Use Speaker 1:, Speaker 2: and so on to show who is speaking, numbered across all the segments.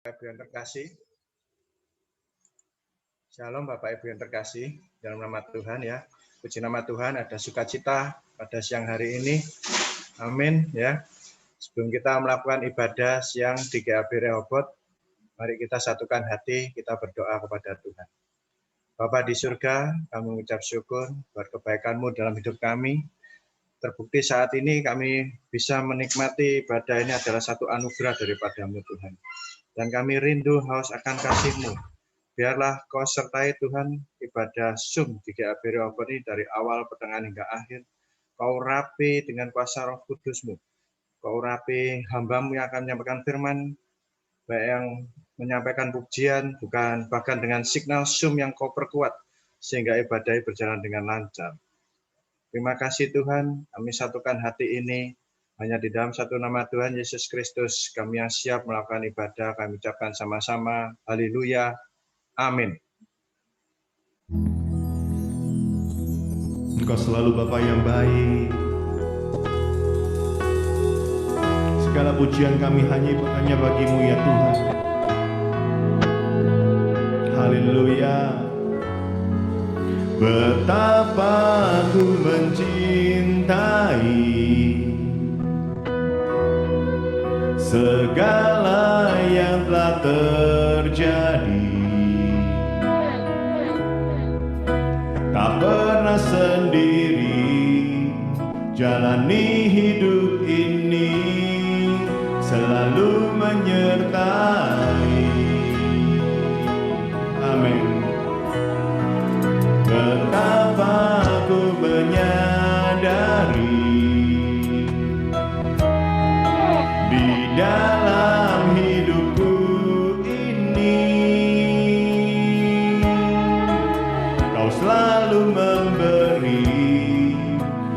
Speaker 1: Ibu yang terkasih, Shalom Bapak Ibu yang terkasih, dalam nama Tuhan ya. Puji nama Tuhan, ada sukacita pada siang hari ini. Amin ya. Sebelum kita melakukan ibadah siang di GAB Rehoboth, mari kita satukan hati, kita berdoa kepada Tuhan. Bapa di surga, kami mengucap syukur buat kebaikan-Mu dalam hidup kami. Terbukti saat ini kami bisa menikmati ibadah ini adalah satu anugerah daripada-Mu Tuhan. Dan kami rindu haus akan kasih-Mu. Biarlah Kau sertai Tuhan ibadah Zoom di GAB Rehoboth ini dari awal, pertengahan hingga akhir. Kau rapi dengan kuasa Roh Kudus-Mu. Kau rapi hamba-Mu yang akan menyampaikan firman, baik yang menyampaikan pujian, bukan bahkan dengan signal Zoom yang Kau perkuat, sehingga ibadah berjalan dengan lancar. Terima kasih Tuhan, kami satukan hati ini hanya di dalam satu nama Tuhan Yesus Kristus. Kami yang siap melakukan ibadah, kami ucapkan sama-sama, haleluya, amin.
Speaker 2: Engkau selalu Bapa yang baik. Segala pujian kami hanya bagimu ya Tuhan. Haleluya. Betapa ku mencintai segala yang telah terjadi. Tak pernah sendiri jalani hidup ini, selalu menyertai. Amin. Betapa ku menyadari di dalam hidupku ini Kau selalu memberi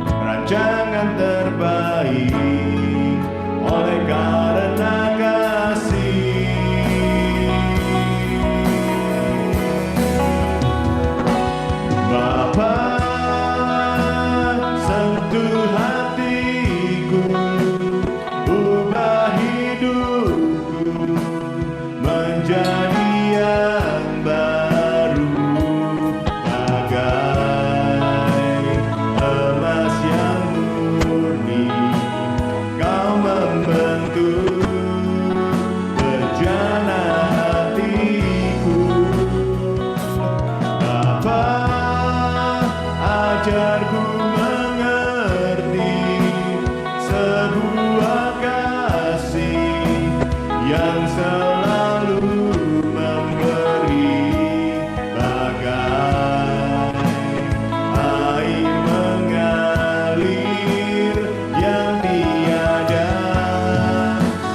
Speaker 2: rancangan terbaik oleh karena kasih. Bapa, sentuh hatiku, ubah hidupku menjadi yang baru, bagai emas yang murni. Kau membentuk bejana hatiku. Bapa, ajarku mengerti sebuah kasih yang selalu memberi, bagai air mengalir yang tiada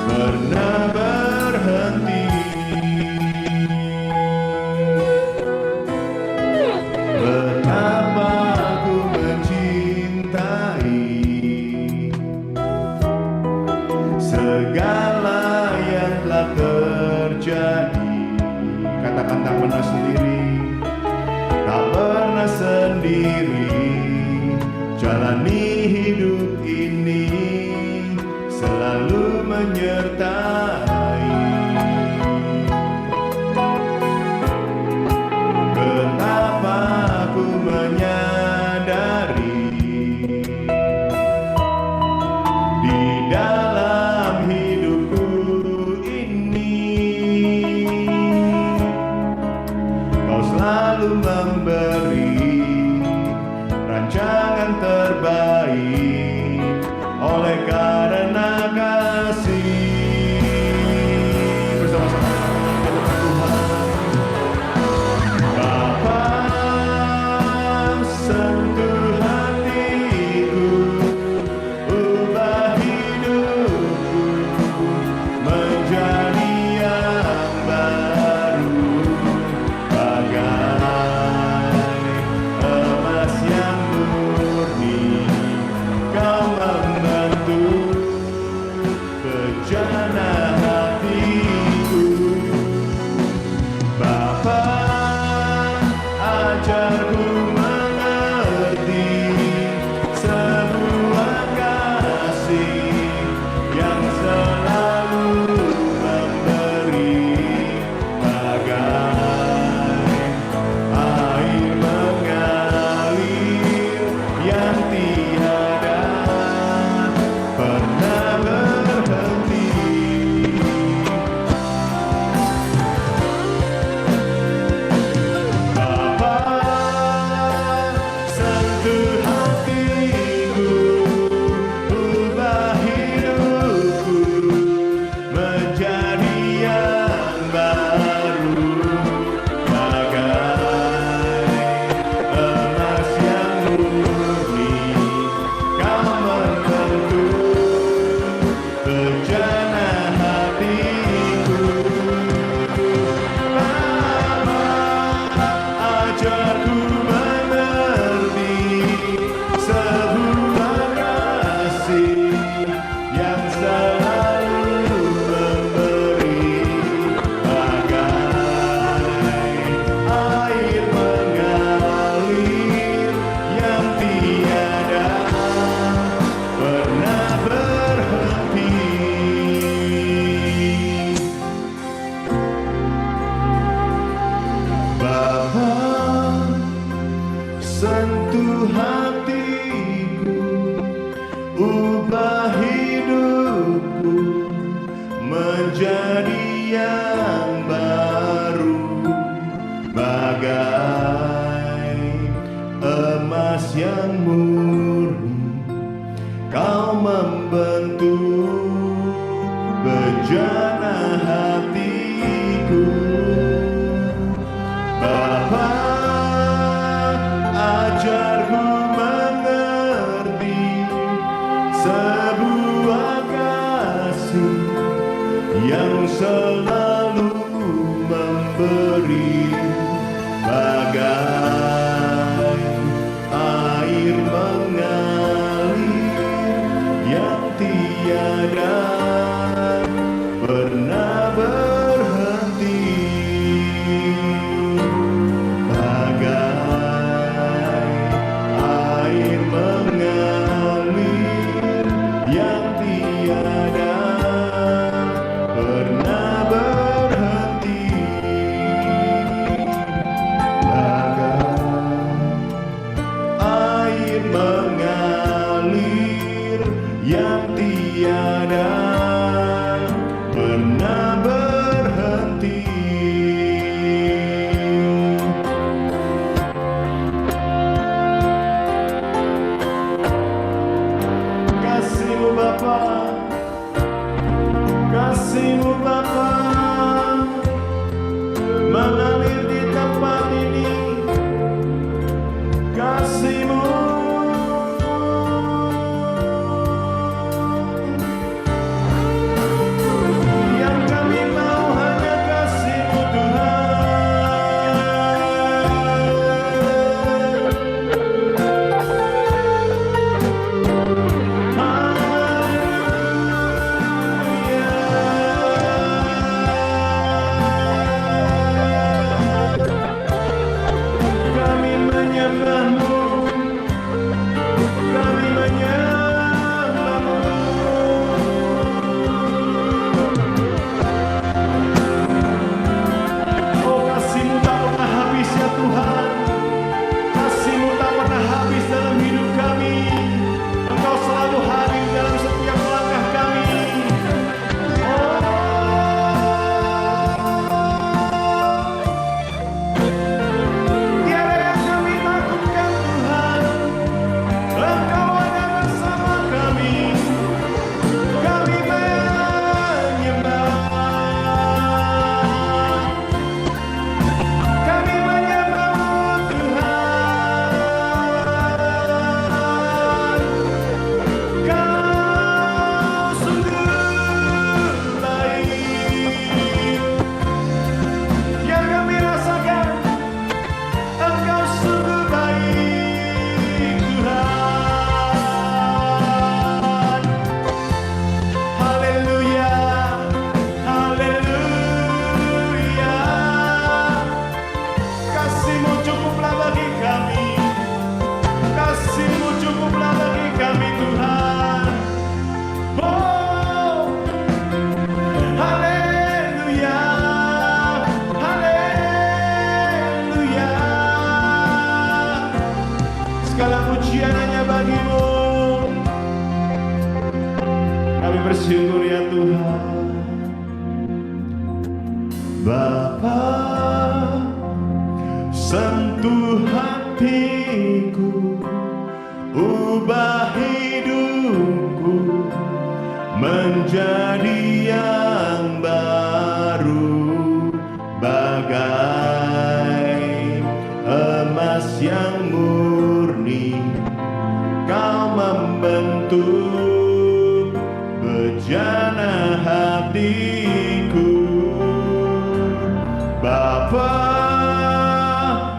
Speaker 2: pernah berhenti. Betapa ku mencintai segala yang telah terjadi. Katakan tak pernah sendiri, tak pernah sendiri jalani hidup ini, selalu menyertai. Betapa ku menyadari di dalam hidupku ini yang baru, bagai emas yang murni. Kau membentuk bejana hatiku. Bapa, ajarku mengerti sebuah kasih yang selalu memberi, bagai air mengalir yang tiada pernah berhenti, bagai air mengalir yang tiada pernah berhenti, bagai air mengalir yang tiada pernah berhenti. Kasih-Mu Bapa, kasih-Mu Bapa mengalir di tempat ini. Kasih-Mu yang kami mau hanya kasih-Mu Kami menyembah-Mu, kami menyembah-Mu. Oh, kasih-Mu tak pernah habis ya Tuhan. Kasih-Mu tak pernah habis dalam hidup kami. Engkau selalu hadir dalam setiap langkah kami. Tiada yang kami takutkan Tuhan, Engkau ada bersama kami. Kami menyembah, kami menyembah-Mu Tuhan. Kau sungguh baik, yang kami rasakan Engkau sungguh baik Tuhan. Haleluya, haleluya. Kasih-Mu cukuplah bagi kami, kasih-Mu cukuplah bagi kami Tuhan. Oh, haleluya, haleluya. Segala pujian hanya bagi-Mu. Kami bersyukur ya Tuhan. Bapa, sentuh hatiku, ubah hidupku menjadi yang baru, bagai emas yang murni. Kau membentuk bejana hatiku. Bapa,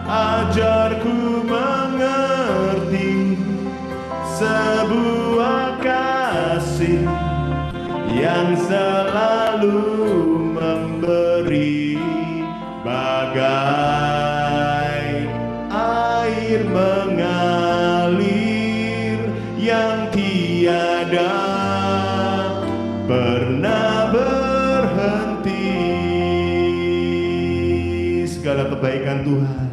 Speaker 2: ajarku mengerti sebuah kasih yang selalu memberi, bagai air mengalir yang tiada pernah berhenti. Segala kebaikan Tuhan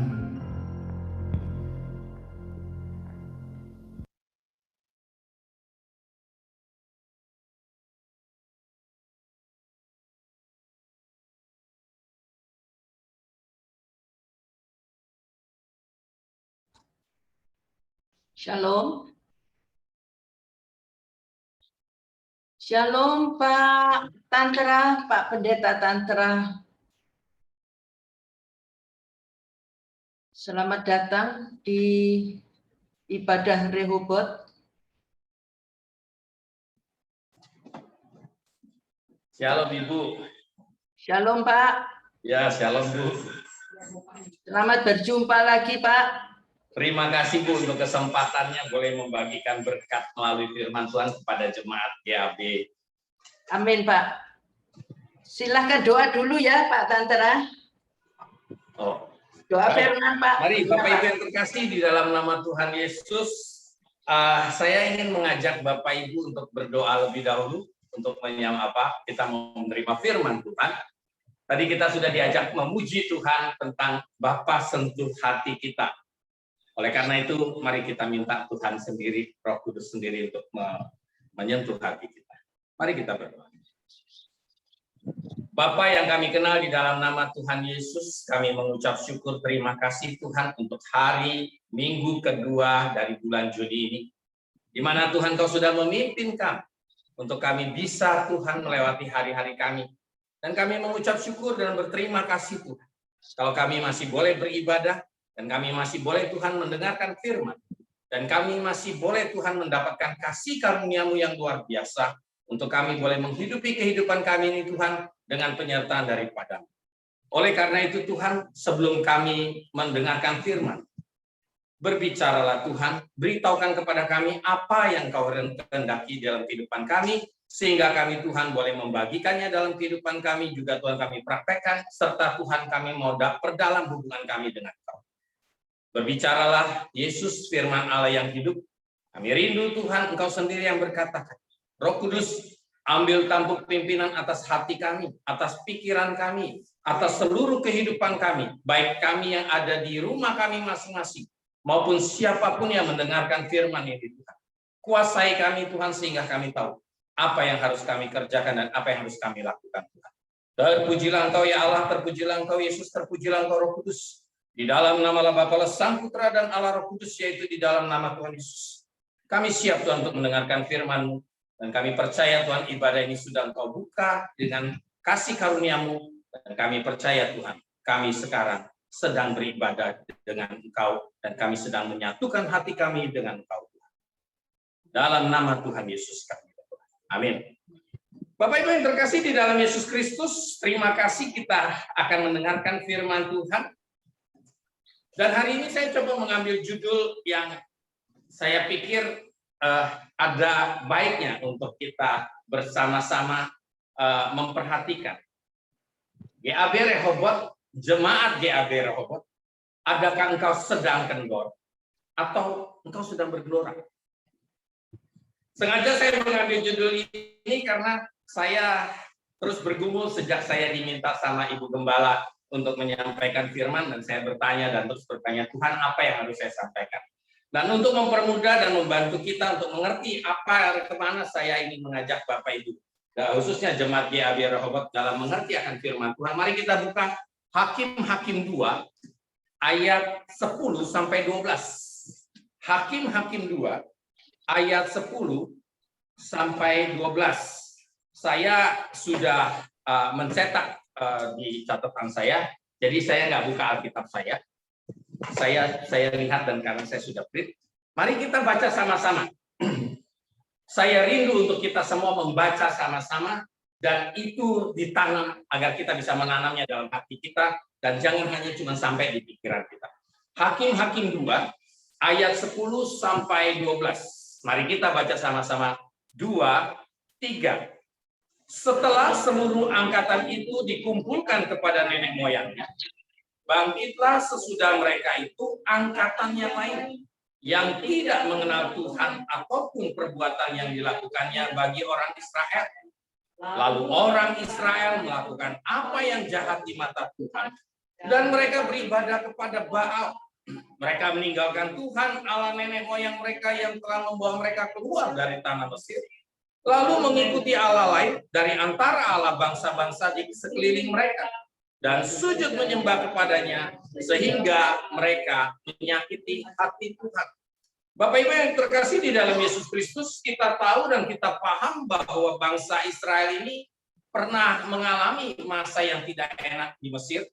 Speaker 3: Shalom. Shalom Pak Tantra, Pak Pendeta Tantra. Selamat datang di ibadah Rehobot.
Speaker 4: Shalom Ibu.
Speaker 3: Shalom Pak.
Speaker 4: Ya, shalom Bu.
Speaker 3: Selamat berjumpa lagi Pak.
Speaker 4: Terima kasih Bu untuk kesempatannya boleh membagikan berkat melalui firman Tuhan kepada jemaat GAB.
Speaker 3: Amin Pak. Silahkan doa dulu ya Pak Tantra.
Speaker 4: Oh,
Speaker 3: Doa
Speaker 4: baik.
Speaker 3: firman Pak.
Speaker 4: Mari
Speaker 3: Ya,
Speaker 4: Bapak
Speaker 3: Pak.
Speaker 4: Ibu yang terkasih di dalam nama Tuhan Yesus, saya ingin mengajak Bapak Ibu untuk berdoa lebih dahulu untuk kita mau menerima firman Tuhan. Tadi kita sudah diajak memuji Tuhan tentang Bapa sentuh hati kita. Oleh karena itu, mari kita minta Tuhan sendiri, Roh Kudus sendiri untuk menyentuh hati kita. Mari kita berdoa. Bapa yang kami kenal di dalam nama Tuhan Yesus, kami mengucap syukur terima kasih Tuhan untuk hari Minggu kedua dari bulan Juli ini. Di mana Tuhan Kau sudah memimpin kami untuk kami bisa Tuhan melewati hari-hari kami. Dan kami mengucap syukur dan berterima kasih Tuhan. Kalau kami masih boleh beribadah, dan kami masih boleh Tuhan mendengarkan firman. Dan kami masih boleh Tuhan mendapatkan kasih karunia-Mu yang luar biasa. Untuk kami boleh menghidupi kehidupan kami ini Tuhan dengan penyertaan daripada-Mu. Oleh karena itu Tuhan, sebelum kami mendengarkan firman, berbicaralah Tuhan, beritahukan kepada kami apa yang Kau kehendaki dalam kehidupan kami, sehingga kami Tuhan boleh membagikannya dalam kehidupan kami, juga Tuhan kami praktekkan, serta Tuhan kami mau perdalam hubungan kami dengan Kau. Berbicaralah Yesus firman Allah yang hidup. Kami rindu Tuhan Engkau sendiri yang berkatakan. Roh Kudus, ambil tampuk pimpinan atas hati kami, atas pikiran kami, atas seluruh kehidupan kami, baik kami yang ada di rumah kami masing-masing, maupun siapapun yang mendengarkan firman ini Tuhan. Kuasai kami Tuhan sehingga kami tahu apa yang harus kami kerjakan dan apa yang harus kami lakukan Tuhan. Terpujilah Engkau ya Allah, terpujilah Engkau Yesus, terpujilah Engkau Roh Kudus. Di dalam nama Bapa, Sang Putra dan Allah Roh Kudus, yaitu di dalam nama Tuhan Yesus. Kami siap Tuhan untuk mendengarkan firman-Mu, dan kami percaya Tuhan ibadah ini sudah Engkau buka dengan kasih karunia-Mu, dan kami percaya Tuhan, kami sekarang sedang beribadah dengan Engkau, dan kami sedang menyatukan hati kami dengan Engkau Tuhan. Dalam nama Tuhan Yesus kami berdoa. Amin. Bapak Ibu yang terkasih di dalam Yesus Kristus, terima kasih kita akan mendengarkan firman Tuhan. Dan hari ini saya coba mengambil judul yang saya pikir ada baiknya untuk kita bersama-sama memperhatikan. GAB Rehobot, jemaat GAB Rehobot, adakah engkau sedang kendor atau engkau sedang bergelora? Sengaja saya mengambil judul ini karena saya terus bergumul sejak saya diminta sama Ibu Gembala untuk menyampaikan firman, dan saya bertanya dan terus bertanya, Tuhan apa yang harus saya sampaikan? Dan untuk mempermudah dan membantu kita untuk mengerti apa kemana saya ingin mengajak Bapak Ibu, khususnya jemaat GAB Rehobot dalam mengerti akan firman Tuhan, mari kita buka Hakim-Hakim 2 ayat 10 sampai 12. Hakim-Hakim 2 ayat 10 sampai 12. Saya sudah mencetak di catatan saya, jadi saya nggak buka Alkitab saya. Saya lihat dan karena saya sudah print. Mari kita baca sama-sama. Saya rindu untuk kita semua membaca sama-sama, dan itu ditanam agar kita bisa menanamnya dalam hati kita, dan jangan hanya cuma sampai di pikiran kita. Hakim-Hakim 2 ayat 10 sampai 12. Mari kita baca sama-sama. 2, 3. Setelah seluruh angkatan itu dikumpulkan kepada nenek moyangnya, bangkitlah sesudah mereka itu angkatan yang lain yang tidak mengenal Tuhan ataupun perbuatan yang dilakukannya bagi orang Israel. Lalu orang Israel melakukan apa yang jahat di mata Tuhan, dan mereka beribadah kepada Baal. Mereka meninggalkan Tuhan Allah nenek moyang mereka yang telah membawa mereka keluar dari tanah Mesir, lalu mengikuti Allah lain dari antara Allah bangsa-bangsa di sekeliling mereka, dan sujud menyembah kepadanya, sehingga mereka menyakiti hati Tuhan. Bapak Ibu yang terkasih di dalam Yesus Kristus, kita tahu dan kita paham bahwa bangsa Israel ini pernah mengalami masa yang tidak enak di Mesir.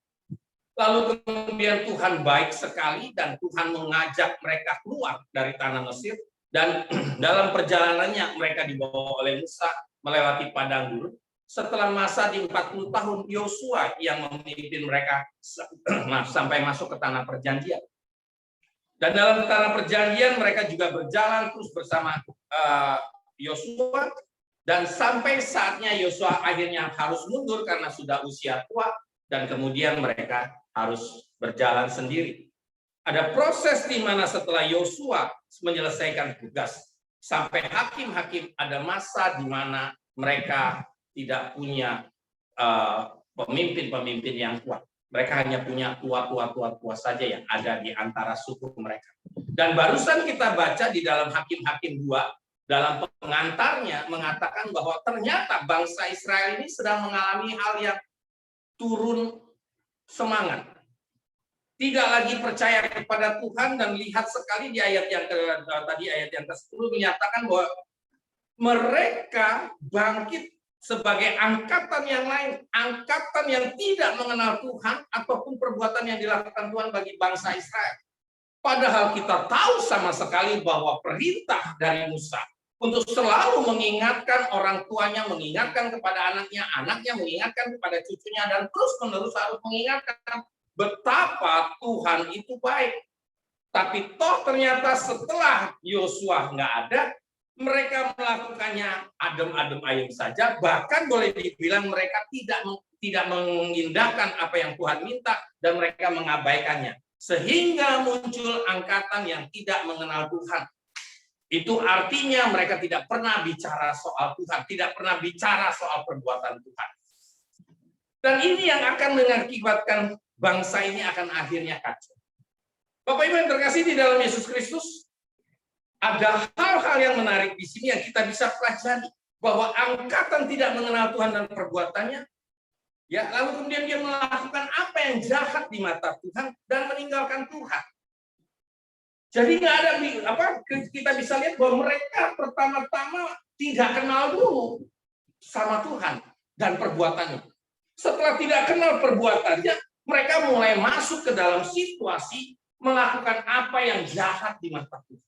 Speaker 4: Lalu kemudian Tuhan baik sekali dan Tuhan mengajak mereka keluar dari tanah Mesir. Dan dalam perjalanannya mereka dibawa oleh Musa melewati padang gurun. Setelah masa di 40 tahun, Yosua yang memimpin mereka sampai masuk ke tanah perjanjian. Dan dalam tanah perjanjian mereka juga berjalan terus bersama Yosua, dan sampai saatnya Yosua akhirnya harus mundur karena sudah usia tua, dan kemudian mereka harus berjalan sendiri. Ada proses di mana setelah Yosua menyelesaikan tugas, sampai hakim-hakim ada masa di mana mereka tidak punya pemimpin-pemimpin yang kuat. Mereka hanya punya tua-tua saja yang ada di antara suku mereka. Dan barusan kita baca di dalam Hakim-Hakim 2, dalam pengantarnya mengatakan bahwa ternyata bangsa Israel ini sedang mengalami hal yang turun semangat. Tidak lagi percaya kepada Tuhan, dan lihat sekali di ayat yang ayat yang ke-10 menyatakan bahwa mereka bangkit sebagai angkatan yang lain, angkatan yang tidak mengenal Tuhan ataupun perbuatan yang dilakukan Tuhan bagi bangsa Israel. Padahal kita tahu sama sekali bahwa perintah dari Musa untuk selalu mengingatkan orang tuanya, mengingatkan kepada anaknya, anaknya mengingatkan kepada cucunya, dan terus-menerus harus mengingatkan betapa Tuhan itu baik. Tapi toh ternyata setelah Yosua nggak ada, mereka melakukannya adem-adem ayem saja, bahkan boleh dibilang mereka tidak mengindahkan apa yang Tuhan minta, dan mereka mengabaikannya. Sehingga muncul angkatan yang tidak mengenal Tuhan. Itu artinya mereka tidak pernah bicara soal Tuhan, tidak pernah bicara soal perbuatan Tuhan. Dan ini yang akan mengakibatkan bangsa ini akan akhirnya kacau. Bapak Ibu yang terkasih di dalam Yesus Kristus, ada hal-hal yang menarik di sini yang kita bisa pelajari, bahwa angkatan tidak mengenal Tuhan dan perbuatannya, ya, lalu kemudian dia melakukan apa yang jahat di mata Tuhan dan meninggalkan Tuhan. Jadi nggak ada kita bisa lihat bahwa mereka pertama-tama tidak kenal dulu sama Tuhan dan perbuatannya. Setelah tidak kenal perbuatannya, mereka mulai masuk ke dalam situasi melakukan apa yang jahat di mata Tuhan.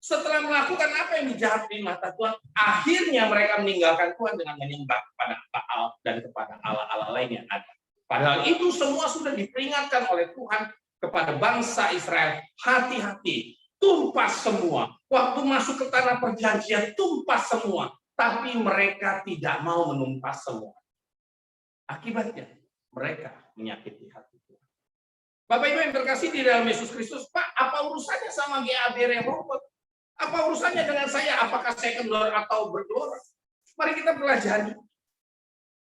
Speaker 4: Setelah melakukan apa yang jahat di mata Tuhan, akhirnya mereka meninggalkan Tuhan dengan menyembah kepada Baal dan kepada Allah-Allah lain yang ada. Padahal itu semua sudah diperingatkan oleh Tuhan kepada bangsa Israel. Hati-hati, tumpas semua. Waktu masuk ke tanah perjanjian, tumpas semua. Tapi mereka tidak mau menumpas semua. Akibatnya, mereka menyakiti hati Tuhan. Bapak Ibu yang terkasih di dalam Yesus Kristus, Pak, apa urusannya sama GAB Rehoboth? Apa urusannya dengan saya? Apakah saya kendor atau bergelora? Mari kita pelajari.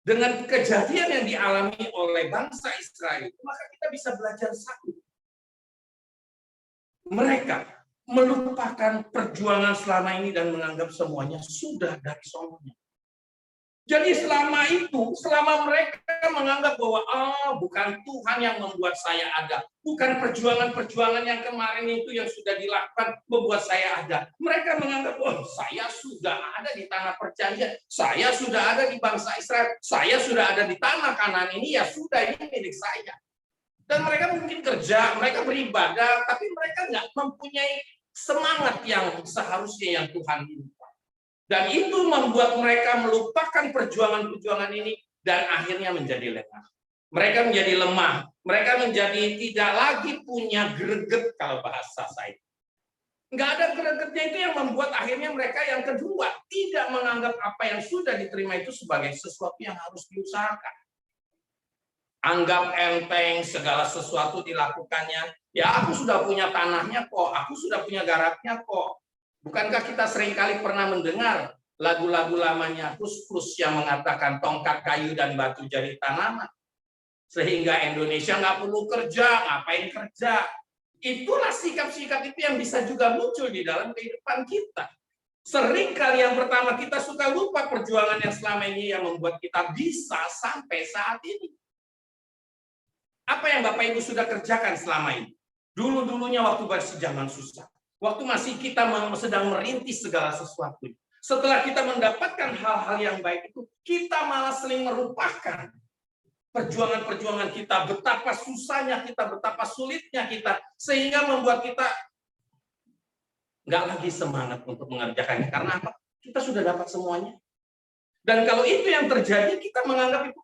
Speaker 4: Dengan kejadian yang dialami oleh bangsa Israel, maka kita bisa belajar satu. Mereka melupakan perjuangan selama ini dan menganggap semuanya sudah dari sononya. Jadi selama mereka menganggap bahwa bukan Tuhan yang membuat saya ada, bukan perjuangan-perjuangan yang kemarin itu yang sudah dilakukan membuat saya ada. Mereka menganggap, saya sudah ada di tanah perjanjian, saya sudah ada di bangsa Israel, saya sudah ada di tanah Kanaan ini, ya sudah, ini milik saya. Dan mereka mungkin kerja, mereka beribadah, tapi mereka nggak mempunyai semangat yang seharusnya yang Tuhan minta. Dan itu membuat mereka melupakan perjuangan-perjuangan ini dan akhirnya menjadi lengah. Mereka menjadi lemah. Mereka menjadi tidak lagi punya greget kalau bahasa saya. Nggak ada gregetnya, itu yang membuat akhirnya mereka yang kedua tidak menganggap apa yang sudah diterima itu sebagai sesuatu yang harus diusahakan. Anggap enteng segala sesuatu dilakukannya. Ya, aku sudah punya tanahnya kok, aku sudah punya garapnya kok. Bukankah kita seringkali pernah mendengar lagu-lagu lamanya Kus-Kus yang mengatakan tongkat kayu dan batu jadi tanaman. Sehingga Indonesia nggak perlu kerja, ngapain kerja. Itulah sikap-sikap itu yang bisa juga muncul di dalam kehidupan kita. Seringkali yang pertama kita suka lupa perjuangan yang selama ini yang membuat kita bisa sampai saat ini. Apa yang Bapak Ibu sudah kerjakan selama ini? Dulu-dulunya waktu masih zaman susah. Waktu masih kita sedang merintis segala sesuatu. Setelah kita mendapatkan hal-hal yang baik itu, kita malah sering merupakan perjuangan-perjuangan kita, betapa susahnya kita, betapa sulitnya kita, sehingga membuat kita nggak lagi semangat untuk mengerjakannya. Karena apa? Kita sudah dapat semuanya. Dan kalau itu yang terjadi, kita menganggap itu,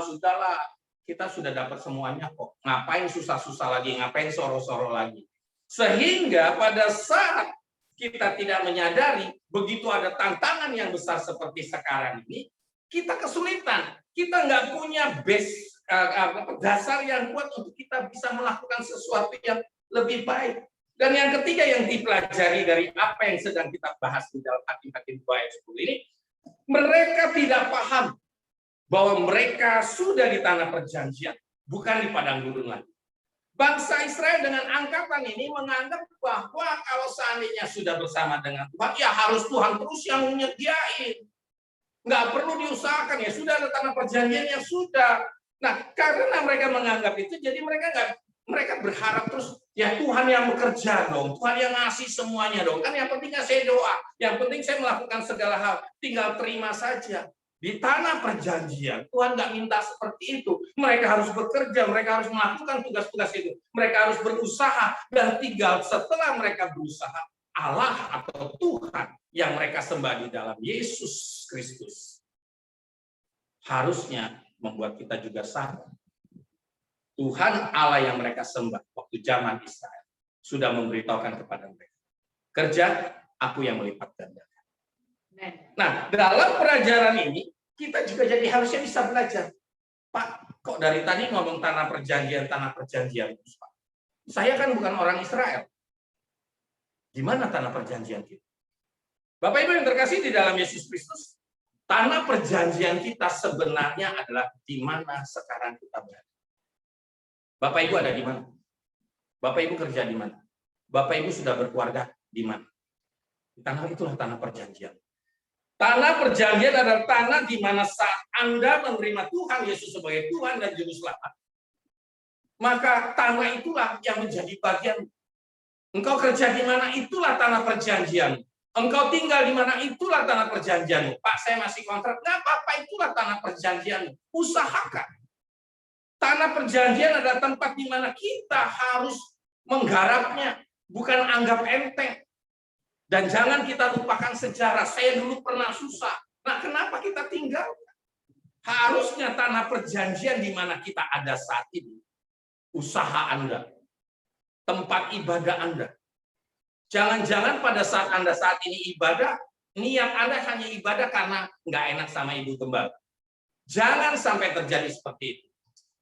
Speaker 4: sudahlah, kita sudah dapat semuanya kok. Ngapain susah-susah lagi, ngapain soro-soro lagi. Sehingga pada saat kita tidak menyadari, begitu ada tantangan yang besar seperti sekarang ini, kita kesulitan. Kita nggak punya base, dasar yang kuat untuk kita bisa melakukan sesuatu yang lebih baik. Dan yang ketiga yang dipelajari dari apa yang sedang kita bahas di dalam Hakim-Hakim 2 ayat 10 ini, mereka tidak paham bahwa mereka sudah di tanah perjanjian, bukan di padang gurun lagi. Bangsa Israel dengan angkatan ini menganggap bahwa kalau seandainya sudah bersama dengan Tuhan, ya harus Tuhan terus yang menyediain. Nggak perlu diusahakan, ya sudah ada tanah perjanjian, ya sudah. Nah, karena mereka menganggap itu, jadi mereka berharap terus, ya Tuhan yang bekerja dong, Tuhan yang ngasih semuanya dong. Kan yang penting saya doa, yang penting saya melakukan segala hal, tinggal terima saja. Di tanah perjanjian, Tuhan nggak minta seperti itu. Mereka harus bekerja, mereka harus melakukan tugas-tugas itu. Mereka harus berusaha, dan tinggal setelah mereka berusaha, Allah atau Tuhan yang mereka sembah di dalam Yesus Kristus harusnya membuat kita juga sadar. Tuhan Allah yang mereka sembah waktu zaman Israel sudah memberitahukan kepada mereka, kerja, aku yang melipat gandakan. Nah, dalam pelajaran ini, kita juga jadi harusnya bisa belajar. Pak, kok dari tadi ngomong tanah perjanjian, Pak? Saya kan bukan orang Israel. Gimana tanah perjanjian kita? Bapak Ibu yang terkasih di dalam Yesus Kristus, tanah perjanjian kita sebenarnya adalah di mana sekarang kita berada. Bapak Ibu ada di mana? Bapak Ibu kerja di mana? Bapak Ibu sudah berkeluarga di mana? Tanah itulah tanah perjanjian. Tanah perjanjian adalah tanah di mana saat Anda menerima Tuhan Yesus sebagai Tuhan dan Juru Selamat, maka tanah itulah yang menjadi bagian. Engkau kerja di mana, itulah tanah perjanjian. Engkau tinggal di mana, itulah tanah perjanjianmu. Pak, saya masih kontrak. Nggak apa-apa, itulah tanah perjanjianmu. Usahakan. Tanah perjanjian adalah tempat di mana kita harus menggarapnya, bukan anggap enteng. Dan jangan kita lupakan sejarah. Saya dulu pernah susah. Nah, kenapa kita tinggal? Harusnya tanah perjanjian di mana kita ada saat ini. Usaha Anda. Tempat ibadah Anda. Jangan-jangan pada saat Anda saat ini ibadah, niat Anda hanya ibadah karena nggak enak sama ibu gembala. Jangan sampai terjadi seperti itu.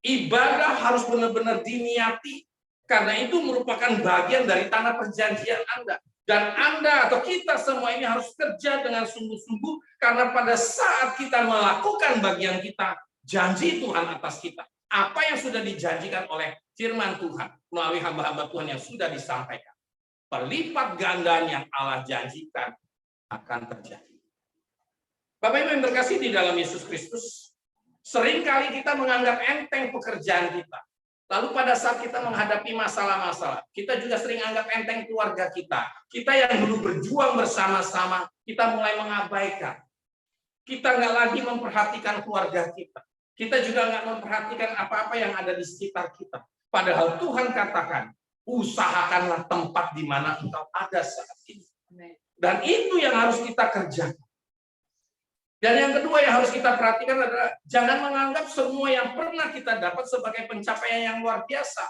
Speaker 4: Ibadah harus benar-benar diniati. Karena itu merupakan bagian dari tanah perjanjian Anda. Dan Anda atau kita semua ini harus kerja dengan sungguh-sungguh, karena pada saat kita melakukan bagian kita, janji Tuhan atas kita. Apa yang sudah dijanjikan oleh firman Tuhan melalui hamba-hamba Tuhan yang sudah disampaikan. Perlipat gandaan yang Allah janjikan akan terjadi. Bapak Ibu yang terkasih di dalam Yesus Kristus, seringkali kita menganggap enteng pekerjaan kita. Lalu pada saat kita menghadapi masalah-masalah, kita juga sering anggap enteng keluarga kita. Kita yang dulu berjuang bersama-sama, kita mulai mengabaikan. Kita nggak lagi memperhatikan keluarga kita. Kita juga nggak memperhatikan apa-apa yang ada di sekitar kita. Padahal Tuhan katakan, usahakanlah tempat di mana engkau ada saat ini. Dan itu yang harus kita kerjakan. Dan yang kedua yang harus kita perhatikan adalah jangan menganggap semua yang pernah kita dapat sebagai pencapaian yang luar biasa.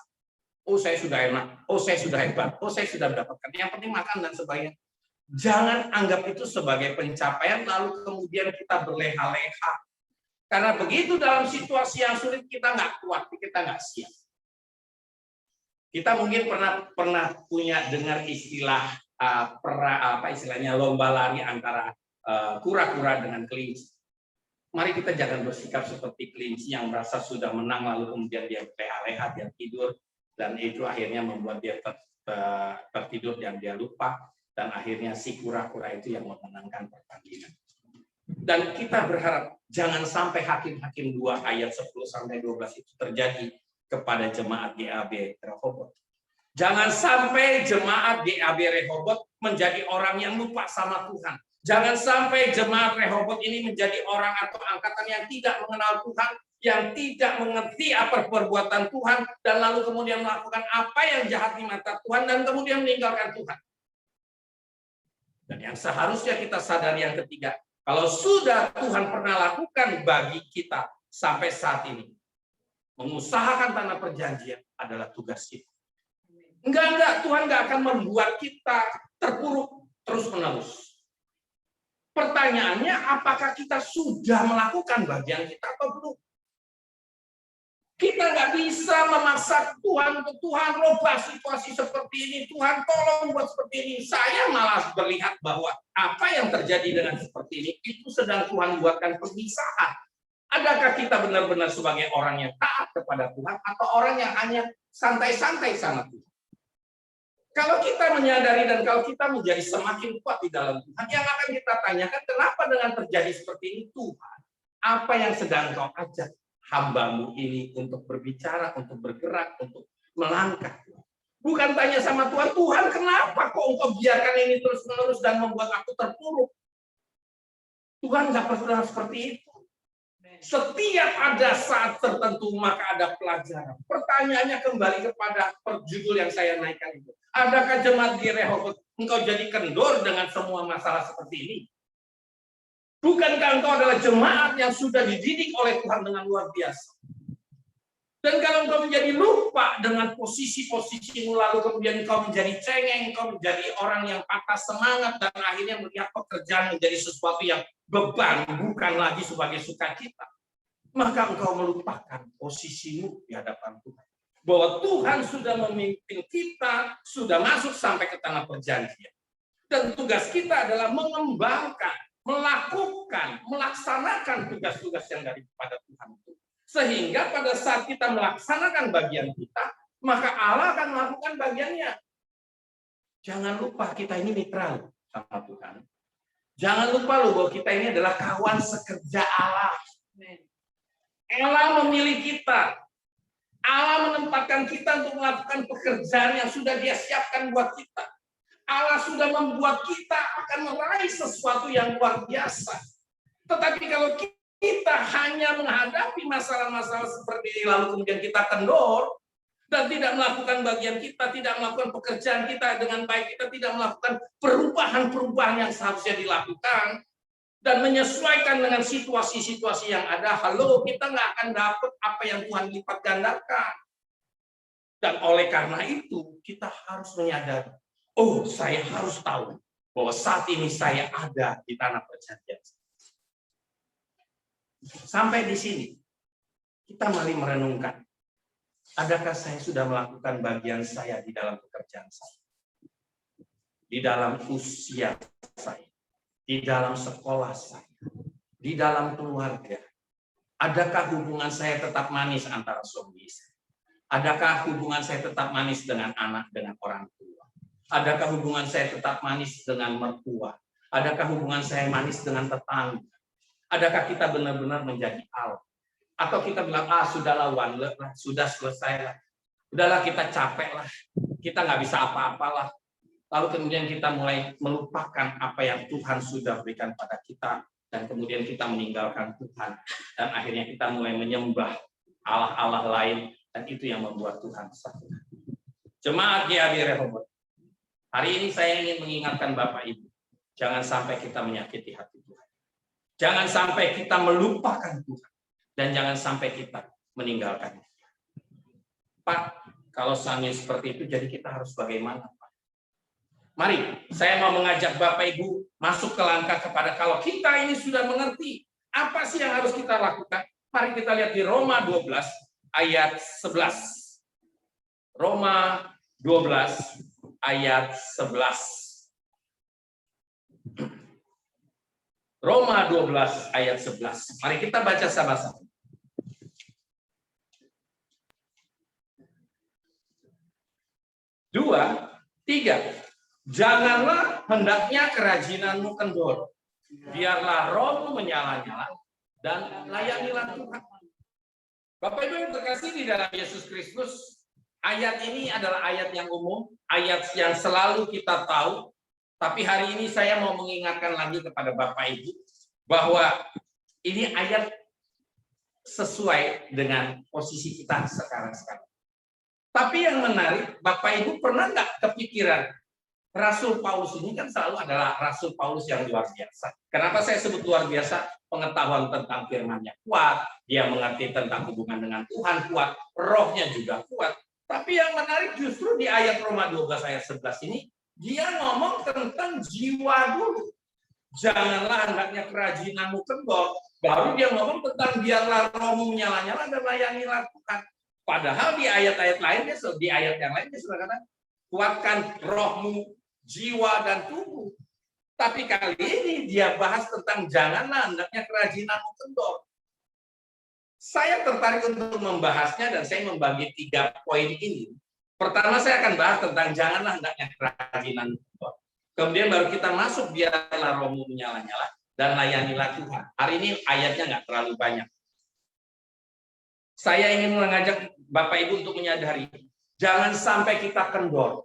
Speaker 4: Oh, saya sudah enak. Oh, saya sudah hebat. Oh, saya sudah mendapatkan. Yang penting makan dan sebagainya. Jangan anggap itu sebagai pencapaian lalu kemudian kita berleha-leha. Karena begitu dalam situasi yang sulit kita nggak kuat, kita nggak siap. Kita mungkin pernah punya dengar istilah istilahnya lomba lari antara kura-kura dengan kelinci. Mari kita jangan bersikap seperti kelinci yang merasa sudah menang lalu kemudian dia berleha-leha, dia tidur, dan itu akhirnya membuat dia tertidur dan dia lupa, dan akhirnya si kura-kura itu yang memenangkan pertandingan. Dan kita berharap jangan sampai Hakim-Hakim 2 ayat 10-12 itu terjadi kepada jemaat GAB Rehoboth. Jangan sampai jemaat GAB Rehoboth menjadi orang yang lupa sama Tuhan. Jangan sampai jemaat Rehoboth ini menjadi orang atau angkatan yang tidak mengenal Tuhan, yang tidak mengerti apa perbuatan Tuhan, dan lalu kemudian melakukan apa yang jahat di mata Tuhan, dan kemudian meninggalkan Tuhan. Dan yang seharusnya kita sadari yang ketiga, kalau sudah Tuhan pernah lakukan bagi kita sampai saat ini, mengusahakan tanah perjanjian adalah tugas kita. Enggak, Tuhan enggak akan membuat kita terpuruk terus-menerus. Pertanyaannya, apakah kita sudah melakukan bagian kita atau belum? Kita nggak bisa memaksa Tuhan untuk Tuhan rubah situasi seperti ini, Tuhan tolong buat seperti ini. Saya malah melihat bahwa apa yang terjadi dengan seperti ini, itu sedang Tuhan buatkan pemisahan. Adakah kita benar-benar sebagai orang yang taat kepada Tuhan, atau orang yang hanya santai-santai sama Tuhan? Kalau kita menyadari dan kalau kita menjadi semakin kuat di dalam Tuhan, yang akan kita tanyakan, kenapa dengan terjadi seperti ini Tuhan? Apa yang sedang Kau ajak hamba-Mu ini untuk berbicara, untuk bergerak, untuk melangkah? Bukan tanya sama Tuhan, Tuhan kenapa kok Engkau biarkan ini terus-menerus dan membuat aku terpuruk? Tuhan nggak pernah seperti itu. Setiap ada saat tertentu maka ada pelajaran. Pertanyaannya kembali kepada judul yang saya naikkan itu. Adakah jemaat di Rehoboth engkau jadi kendor dengan semua masalah seperti ini? Bukankah engkau adalah jemaat yang sudah dididik oleh Tuhan dengan luar biasa? Dan kalau engkau menjadi lupa dengan posisi-posisimu, lalu kemudian engkau menjadi cengeng, engkau menjadi orang yang patah semangat, dan akhirnya melihat pekerjaan menjadi sesuatu yang beban, bukan lagi sebagai sukacita, maka engkau melupakan posisimu di hadapan Tuhan. Bahwa Tuhan sudah memimpin kita, sudah masuk sampai ke tanah perjanjian. Dan tugas kita adalah mengembangkan, melakukan, melaksanakan tugas-tugas yang daripada Tuhan itu. Sehingga pada saat kita melaksanakan bagian kita, maka Allah akan melakukan bagiannya. Jangan lupa kita ini mitra sama Tuhan. Jangan lupa loh bahwa kita ini adalah kawan sekerja Allah. Allah memilih kita. Allah menempatkan kita untuk melakukan pekerjaan yang sudah Dia siapkan buat kita. Allah sudah membuat kita akan meraih sesuatu yang luar biasa. Tetapi kalau kita hanya menghadapi masalah-masalah seperti ini, lalu kemudian kita kendor, dan tidak melakukan bagian kita, tidak melakukan pekerjaan kita dengan baik, kita tidak melakukan perubahan-perubahan yang seharusnya dilakukan, dan menyesuaikan dengan situasi-situasi yang ada, halo, kita nggak akan dapat apa yang Tuhan lipat gandakan. Dan oleh karena itu, kita harus menyadari, oh, saya harus tahu bahwa saat ini saya ada di tanah perjanjian. Sampai di sini, kita mari merenungkan, adakah saya sudah melakukan bagian saya di dalam pekerjaan saya? Di dalam usia saya, di dalam sekolah saya, di dalam keluarga. Adakah hubungan saya tetap manis antara suami istri? Adakah hubungan saya tetap manis dengan anak, dengan orang tua? Adakah hubungan saya tetap manis dengan mertua? Adakah hubungan saya manis dengan tetangga? Adakah kita benar-benar menjadi Allah? Atau kita bilang, sudahlah, sudah selesai lah. Udahlah, kita capek lah. Kita nggak bisa apa-apalah. Lalu kemudian kita mulai melupakan apa yang Tuhan sudah berikan pada kita. Dan kemudian kita meninggalkan Tuhan. Dan akhirnya kita mulai menyembah Allah-Allah lain. Dan itu yang membuat Tuhan sakit. Jemaat GAB Rehoboth, hari ini saya ingin mengingatkan Bapak Ibu. Jangan sampai kita menyakiti hati Tuhan. Jangan sampai kita melupakan Tuhan. Dan jangan sampai kita meninggalkan Dia. Pak, kalau seandainya seperti itu, jadi kita harus bagaimana, Pak? Mari, saya mau mengajak Bapak Ibu masuk ke langkah kepada kalau kita ini sudah mengerti apa sih yang harus kita lakukan. Mari kita lihat di Roma 12 ayat 11. Roma 12 ayat 11. Roma 12 ayat 11. Mari kita baca sama-sama. Dua, tiga. Janganlah hendaknya kerajinanmu kendor. Biarlah rohmu menyala-nyala dan layanilah Tuhan. Bapak Ibu yang terkasih di dalam Yesus Kristus, Ayat ini adalah ayat yang umum, ayat yang selalu kita tahu, tapi hari ini saya mau mengingatkan lagi kepada Bapak Ibu bahwa ini ayat sesuai dengan posisi kita sekarang. Tapi yang menarik, Bapak Ibu pernah nggak kepikiran, Rasul Paulus ini kan selalu adalah Rasul Paulus yang luar biasa. Kenapa saya sebut luar biasa? Pengetahuan tentang firman-Nya kuat, dia mengerti tentang hubungan dengan Tuhan kuat, rohnya juga kuat. Tapi yang menarik justru di ayat Roma 12 ayat 11 ini, dia ngomong tentang jiwa dulu. Janganlah hendaknya kerajinanmu kendor. Baru dia ngomong tentang biarlah rohmu menyala-nyala dan layanilah Tuhan. Padahal di ayat-ayat lainnya, di ayat yang lainnya sudah kata, kuatkan rohmu, jiwa, dan tubuh. Tapi kali ini dia bahas tentang janganlah hendaknya kerajinanmu kendor. Saya tertarik untuk membahasnya dan saya membagi 3 poin ini. Pertama saya akan bahas tentang janganlah hendaknya kerajinanmu kendor. Kemudian baru kita masuk biarlah rohmu menyala-nyala dan layanilah Tuhan. Hari ini ayatnya nggak terlalu banyak. Saya ingin mengajak Bapak Ibu untuk menyadari, jangan sampai kita kendor.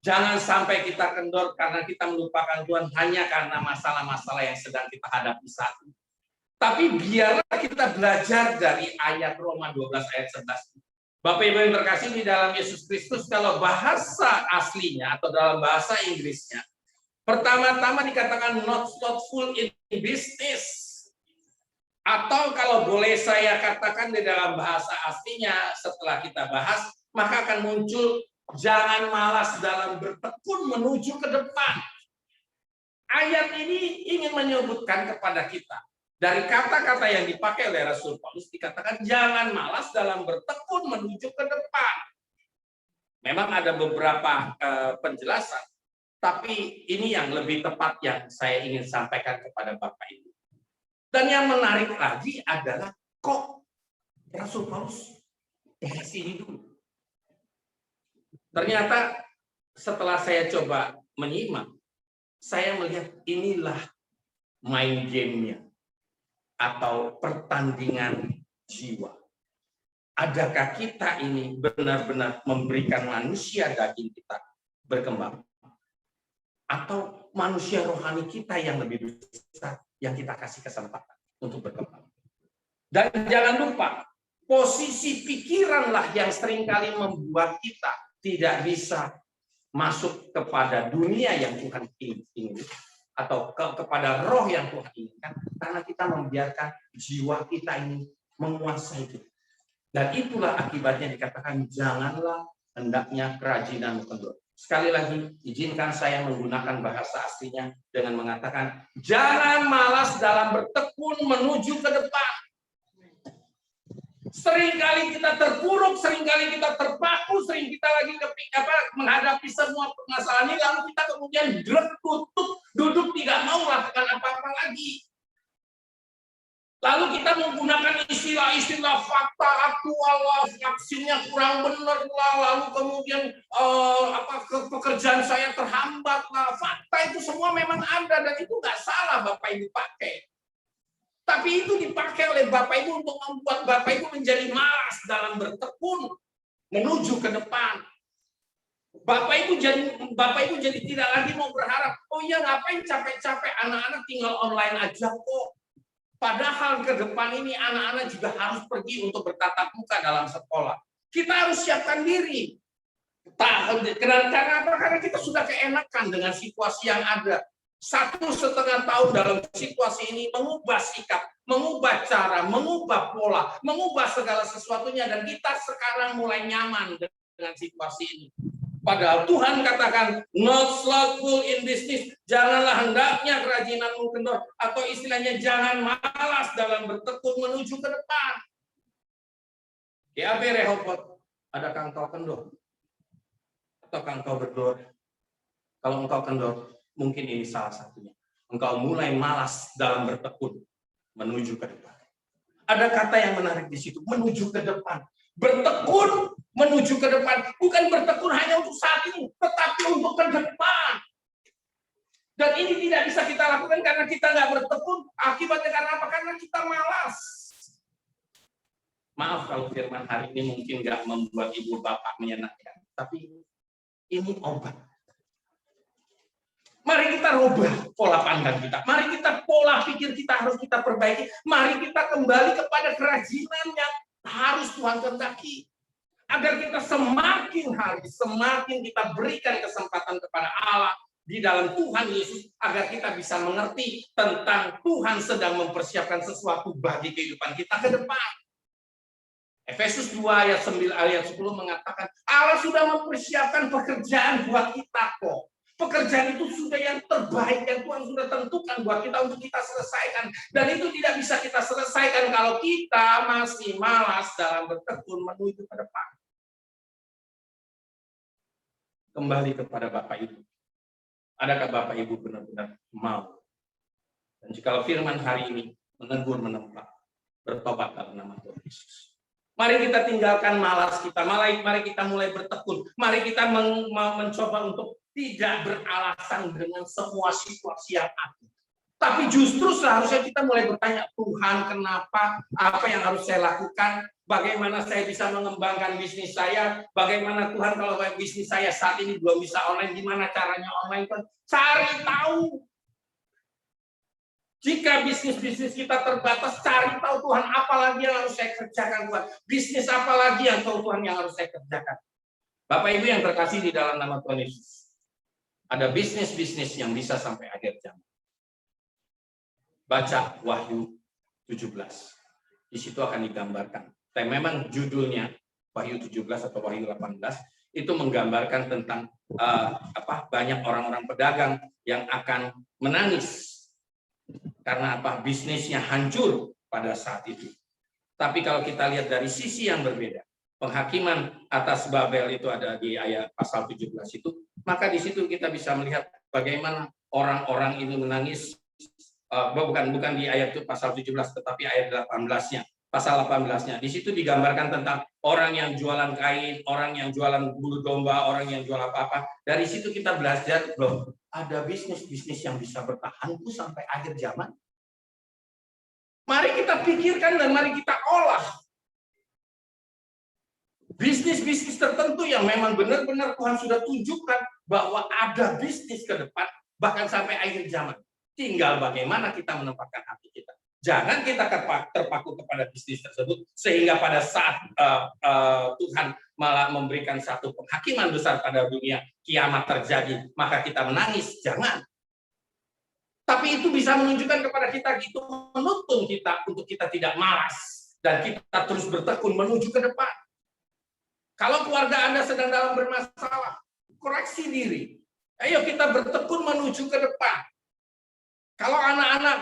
Speaker 4: Jangan sampai kita kendor karena kita melupakan Tuhan hanya karena masalah-masalah yang sedang kita hadapi saat ini. Tapi biarlah kita belajar dari ayat Roma 12 ayat 11. Bapak Ibu yang terkasih di dalam Yesus Kristus, kalau bahasa aslinya atau dalam bahasa Inggrisnya, pertama-tama dikatakan not slothful in business. Atau kalau boleh saya katakan di dalam bahasa aslinya setelah kita bahas, maka akan muncul jangan malas dalam bertekun menuju ke depan. Ayat ini ingin menyebutkan kepada kita, dari kata-kata yang dipakai oleh Rasul Paulus dikatakan jangan malas dalam bertekun menuju ke depan. Memang ada beberapa penjelasan, tapi ini yang lebih tepat yang saya ingin sampaikan kepada Bapak Ibu. Dan yang menarik lagi adalah kok Rasul Paulus bahas ini dulu. Ternyata setelah saya coba menyimak, saya melihat inilah main game-nya atau pertandingan jiwa. Adakah kita ini benar-benar memberikan manusia daging kita berkembang? Atau manusia rohani kita yang lebih besar yang kita kasih kesempatan untuk berkembang. Dan jangan lupa, posisi pikiranlah yang seringkali membuat kita tidak bisa masuk kepada dunia yang Tuhan ingin atau kepada roh yang Tuhan inginkan karena kita membiarkan jiwa kita ini menguasai kita. Dan itulah akibatnya dikatakan janganlah hendaknya kerajinanmu kendor. Sekali lagi, izinkan saya menggunakan bahasa aslinya dengan mengatakan, jangan malas dalam bertekun menuju ke depan. Seringkali kita terpuruk, seringkali kita terpaku, sering kita lagi menghadapi semua permasalahan ini, lalu kita kemudian duduk tidak mau lakukan apa-apa lagi. Lalu kita menggunakan istilah-istilah fakta aktual lah, vaksinnya kurang benar lah, lalu kemudian pekerjaan saya terhambat lah. Fakta itu semua memang ada dan itu nggak salah Bapak Ibu pakai. Tapi itu dipakai oleh Bapak Ibu untuk membuat Bapak Ibu menjadi malas dalam bertekun menuju ke depan. Bapak Ibu jadi tidak lagi mau berharap, oh iya ngapain capek-capek anak-anak tinggal online aja kok. Padahal ke depan ini anak-anak juga harus pergi untuk bertatap muka dalam sekolah. Kita harus siapkan diri. Karena apa? Karena kita sudah keenakan dengan situasi yang ada. 1,5 tahun dalam situasi ini mengubah sikap, mengubah cara, mengubah pola, mengubah segala sesuatunya. Dan kita sekarang mulai nyaman dengan situasi ini. Padahal Tuhan katakan, not slothful in business, janganlah hendaknya kerajinanmu kendor, atau istilahnya jangan malas dalam bertekun menuju ke depan. Ya Rehobot, adakah engkau kendor? Ataukah engkau berdoa? Kalau engkau kendor, mungkin ini salah satunya. Engkau mulai malas dalam bertekun menuju ke depan. Ada kata yang menarik di situ, menuju ke depan. Bertekun menuju ke depan, bukan bertekun hanya untuk saat ini, tetapi untuk ke depan. Dan ini tidak bisa kita lakukan karena kita nggak bertekun. Akibatnya karena apa? Karena kita malas. Maaf kalau firman hari ini mungkin nggak membuat ibu bapak menyenangkan, tapi ini obat. Mari kita rubah pola pandang kita. Mari kita pola pikir kita harus kita perbaiki. Mari kita kembali kepada kerajinan yang harus Tuhan kehendaki. Agar kita semakin hari, semakin kita berikan kesempatan kepada Allah di dalam Tuhan Yesus, agar kita bisa mengerti tentang Tuhan sedang mempersiapkan sesuatu bagi kehidupan kita ke depan. Efesus 2 ayat 9 ayat 10 mengatakan Allah sudah mempersiapkan pekerjaan buat kita kok. Pekerjaan itu sudah yang terbaik yang Tuhan sudah tentukan buat kita untuk kita selesaikan. Dan itu tidak bisa kita selesaikan kalau kita masih malas dalam bertekun menuju ke depan. Kembali kepada Bapak Ibu. Adakah Bapak Ibu benar-benar mau? Dan jika firman hari ini menegur menempa, bertobat dalam nama Tuhan Yesus. Mari kita tinggalkan malas kita. Mari kita mulai bertekun. Mari kita mencoba untuk tidak beralasan dengan semua situasi yang ada. Tapi justru seharusnya kita mulai bertanya, Tuhan kenapa? Apa yang harus saya lakukan? Bagaimana saya bisa mengembangkan bisnis saya? Bagaimana Tuhan kalau bisnis saya saat ini belum bisa online, gimana caranya online? Cari tahu. Jika bisnis kita terbatas, cari tahu Tuhan apa lagi yang harus saya kerjakan, Tuhan. Bisnis apa lagi yang tahu Tuhan yang harus saya kerjakan. Bapak Ibu yang terkasih di dalam nama Tuhan Yesus. Ada bisnis-bisnis yang bisa sampai akhir zaman. Baca Wahyu 17. Di situ akan digambarkan. Dan memang judulnya Wahyu 17 atau Wahyu 18 itu menggambarkan tentang banyak orang-orang pedagang yang akan menangis karena bisnisnya hancur pada saat itu. Tapi kalau kita lihat dari sisi yang berbeda, penghakiman atas Babel itu ada di ayat pasal 17 itu, maka di situ kita bisa melihat bagaimana orang-orang ini menangis, bukan di ayat itu pasal 17, tetapi ayat 18-nya, pasal 18-nya. Di situ digambarkan tentang orang yang jualan kain, orang yang jualan bulu domba, orang yang jual apa-apa. Dari situ kita belajar, loh, ada bisnis-bisnis yang bisa bertahan itu sampai akhir zaman. Mari kita pikirkan dan mari kita olah. Bisnis-bisnis tertentu yang memang benar-benar Tuhan sudah tunjukkan bahwa ada bisnis ke depan, bahkan sampai akhir zaman. Tinggal bagaimana kita menempatkan hati kita. Jangan kita terpaku kepada bisnis tersebut, sehingga pada saat Tuhan malah memberikan satu penghakiman besar pada dunia, kiamat terjadi, maka kita menangis. Jangan. Tapi itu bisa menunjukkan kepada kita, itu menuntun kita untuk kita tidak malas. Dan kita terus bertekun menuju ke depan. Kalau keluarga Anda sedang dalam bermasalah, koreksi diri. Ayo kita bertekun menuju ke depan. Kalau anak-anak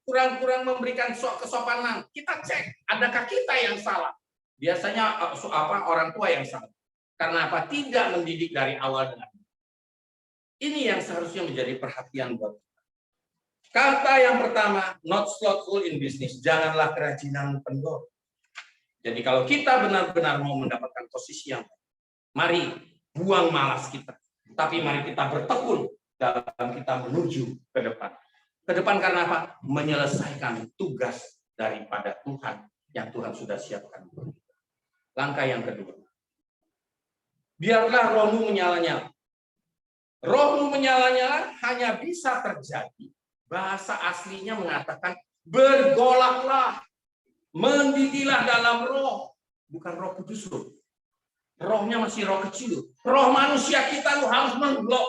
Speaker 4: kurang memberikan kesopanan, kita cek, adakah kita yang salah? Biasanya orang tua yang salah. Karena apa? Tidak mendidik dari awal dengan. Ini yang seharusnya menjadi perhatian buat kita. Kata yang pertama, not slothful in business. Janganlah kerajinan kendor. Jadi kalau kita benar-benar mau mendapatkan posisi yang baik, mari buang malas kita. Tapi mari kita bertekun dalam kita menuju ke depan. Ke depan karena apa? Menyelesaikan tugas daripada Tuhan yang Tuhan sudah siapkan. Langkah yang kedua. Biarlah rohmu menyala-nyala. Rohmu menyala-nyala hanya bisa terjadi. Bahasa aslinya mengatakan bergolaklah. Mendidihlah dalam roh, bukan Roh Kudus loh. Rohnya masih roh kecil. Roh manusia kita harus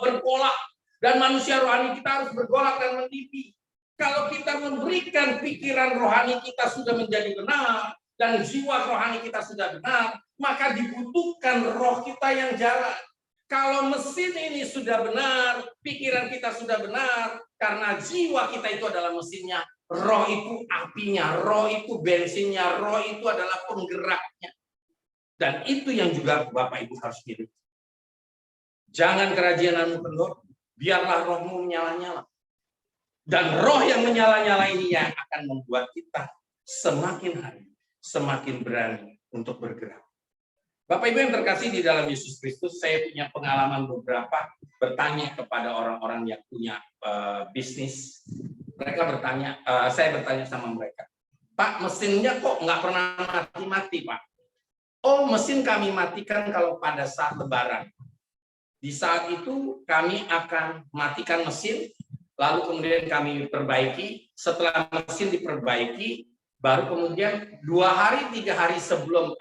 Speaker 4: bergolak, dan manusia rohani kita harus bergolak dan mendidih. Kalau kita memberikan pikiran rohani kita sudah menjadi benar dan jiwa rohani kita sudah benar, maka dibutuhkan roh kita yang jalan. Kalau mesin ini sudah benar, pikiran kita sudah benar, karena jiwa kita itu adalah mesinnya. Roh itu apinya, roh itu bensinnya, roh itu adalah penggeraknya. Dan itu yang juga Bapak Ibu harus miliki. Jangan kerajianmu kendor, biarlah rohmu menyala-nyala. Dan roh yang menyala-nyala ini yang akan membuat kita semakin hari, semakin berani untuk bergerak. Bapak Ibu yang terkasih di dalam Yesus Kristus, saya punya pengalaman beberapa bertanya kepada orang-orang yang punya bisnis. Mereka bertanya, saya bertanya sama mereka, Pak, mesinnya kok nggak pernah mati-mati, Pak? Oh, mesin kami matikan kalau pada saat lebaran. Di saat itu kami akan matikan mesin, lalu kemudian kami perbaiki. Setelah mesin diperbaiki, baru kemudian 2 hari, 3 hari sebelum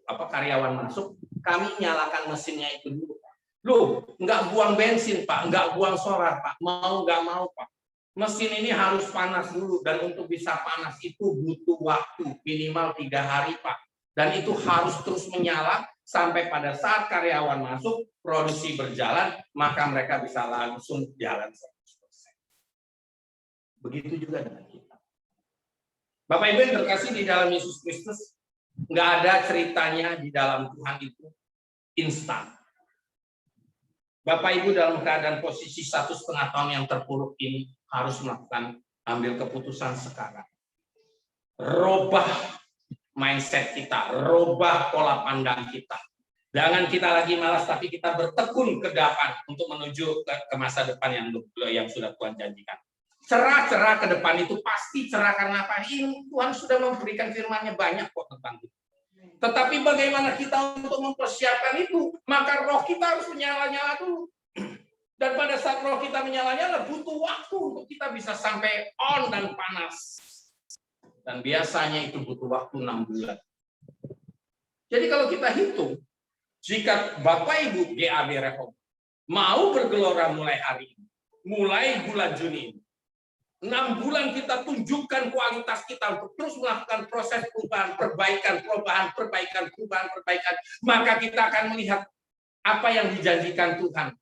Speaker 4: karyawan masuk, kami nyalakan mesinnya itu dulu. Loh, nggak buang bensin, Pak, nggak buang solar, Pak. Mau nggak mau, Pak. Mesin ini harus panas dulu, dan untuk bisa panas itu butuh waktu minimal 3 hari, Pak. Dan itu harus terus menyala sampai pada saat karyawan masuk, produksi berjalan, maka mereka bisa langsung jalan 100%. Begitu juga dengan kita. Bapak Ibu yang terkasih di dalam Yesus Kristus, nggak ada ceritanya di dalam Tuhan itu instan. Bapak Ibu dalam keadaan posisi 1,5 tahun yang terpuruk ini harus ambil keputusan sekarang. Robah mindset kita, robah pola pandang kita. Jangan kita lagi malas, tapi kita bertekun ke depan untuk menuju ke masa depan yang sudah Tuhan janjikan. Cerah-cerah ke depan itu pasti cerah karena apa? Ini Tuhan sudah memberikan firman-Nya banyak kok tentang itu. Tetapi bagaimana kita untuk mempersiapkan itu? Maka roh kita harus menyala-nyala dulu. Dan pada saat roh kita menyala-nyala, butuh waktu untuk kita bisa sampai on dan panas. Dan biasanya itu butuh waktu 6 bulan. Jadi kalau kita hitung, jika Bapak Ibu GAB Rehoboth mau bergelora mulai hari ini, mulai bulan Juni ini, 6 bulan kita tunjukkan kualitas kita untuk terus melakukan proses perubahan, perbaikan, perbaikan, maka kita akan melihat apa yang dijanjikan Tuhan.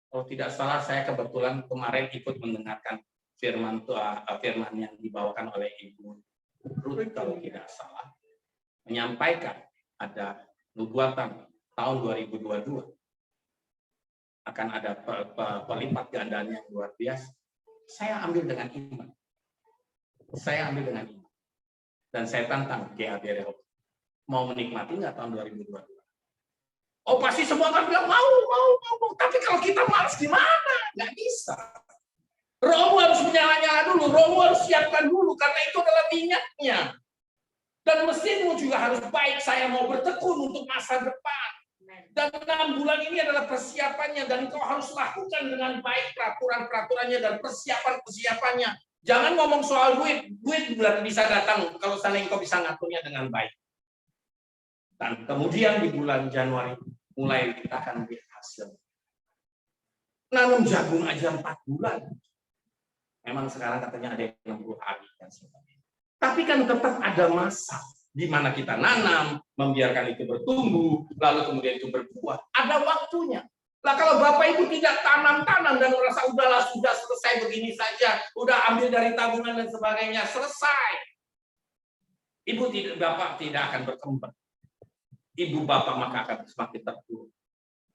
Speaker 4: Kalau tidak salah, saya kebetulan kemarin ikut mendengarkan firman yang dibawakan oleh Ibu Ruth, kalau tidak salah, menyampaikan ada nubuatan tahun 2022 akan ada pelipat gandaan yang luar biasa. Saya ambil dengan iman. Dan saya tantang GAB Rehoboth. Mau menikmati nggak tahun 2022? Oh, pasti semua akan bilang mau. Tapi kalau kita malas gimana? Nggak bisa. Rohmu harus menyala-nyala dulu, rohmu harus siapkan dulu, karena itu adalah minyaknya. Dan mesinmu juga harus baik, saya mau bertekun untuk masa depan. Dan 6 bulan ini adalah persiapannya, dan kau harus lakukan dengan baik peraturan-peraturannya dan persiapan-persiapannya. Jangan ngomong soal duit bisa datang kalau seandainya kau bisa ngaturnya dengan baik. Dan kemudian di bulan Januari, mulai kita akan lihat hasil. Nanam jagung aja 4 bulan. Memang sekarang katanya ada yang 60 hari dan sebagainya. Tapi kan tetap ada masa di mana kita nanam, membiarkan itu bertumbuh, lalu kemudian itu berbuah. Ada waktunya. Lah kalau Bapak Ibu tidak tanam-tanam dan merasa udahlah sudah selesai begini saja, udah ambil dari tabungan dan sebagainya, selesai. Bapak tidak akan berkembang. Ibu Bapak maka akan semakin terpuruk.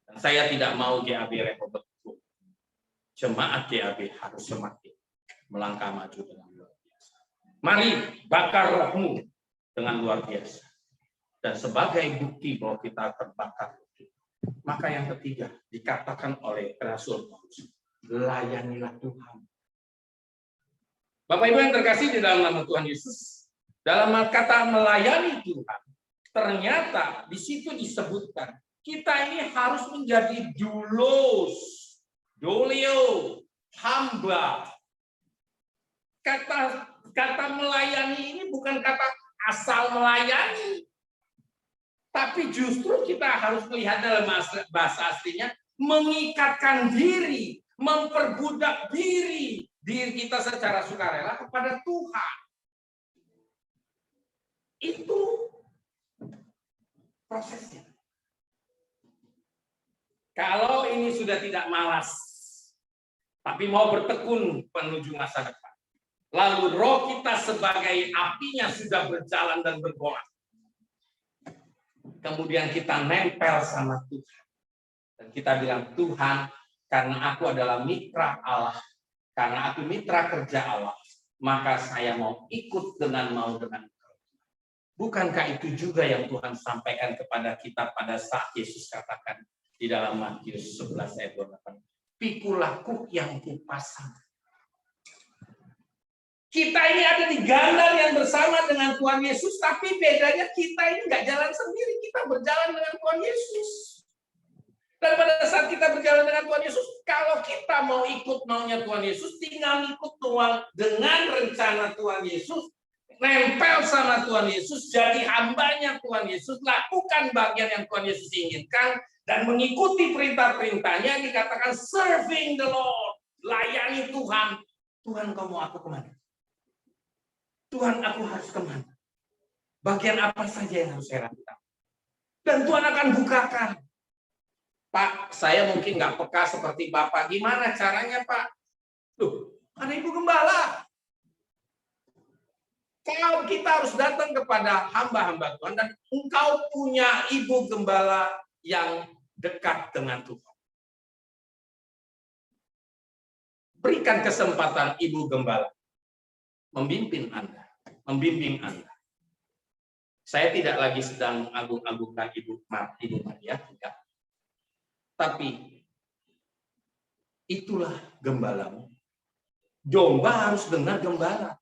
Speaker 4: Dan saya tidak mau GAB Rehoboth. Jemaat GAB harus semakin melangkah maju dengan luar biasa. Mari bakar rohmu dengan luar biasa. Dan sebagai bukti bahwa kita terbakar, maka yang ketiga dikatakan oleh Rasul Paulus, layanilah Tuhan. Bapak Ibu yang terkasih di dalam nama Tuhan Yesus, dalam kata melayani Tuhan, ternyata di situ disebutkan kita ini harus menjadi doulos, dolio, hamba. Kata melayani ini bukan kata asal melayani, tapi justru kita harus melihat dalam bahasa aslinya mengikatkan diri, memperbudak diri kita secara sukarela kepada Tuhan. Itu prosesnya. Kalau ini sudah tidak malas, tapi mau bertekun menuju masa depan, lalu roh kita sebagai apinya sudah berjalan dan bergolak, kemudian kita nempel sama Tuhan, dan kita bilang, Tuhan, karena aku adalah mitra Allah, karena aku mitra kerja Allah, maka saya mau ikut dengan Engkau. Bukankah itu juga yang Tuhan sampaikan kepada kita pada saat Yesus katakan di dalam Matius 11 ayat 28, pikulah kuk yang kupasang. Kita ini ada di gandar yang bersama dengan Tuhan Yesus, tapi bedanya kita ini nggak jalan sendiri, kita berjalan dengan Tuhan Yesus. Dan pada saat kita berjalan dengan Tuhan Yesus, kalau kita mau ikut maunya Tuhan Yesus, tinggal ikut Tuhan dengan rencana Tuhan Yesus, nempel sama Tuhan Yesus, jadi hambanya Tuhan Yesus, lakukan bagian yang Tuhan Yesus inginkan, dan mengikuti perintah-perintahnya, dikatakan serving the Lord, layani Tuhan. Tuhan, kau mau aku kemana? Tuhan, aku harus kemana? Bagian apa saja yang harus saya lakukan? Dan Tuhan akan bukakan. Pak, saya mungkin nggak peka seperti Bapak. Gimana caranya, Pak? Tuh, ada ibu gembala. Kalau kita harus datang kepada hamba-hamba Tuhan, dan engkau punya ibu gembala yang dekat dengan Tuhan. Berikan kesempatan ibu gembala membimbing Anda, membimbing Anda. Saya tidak lagi sedang mengagung-agungkan Ibu Maria, tidak. Tapi itulah gembalamu. Domba harus dengar gembala.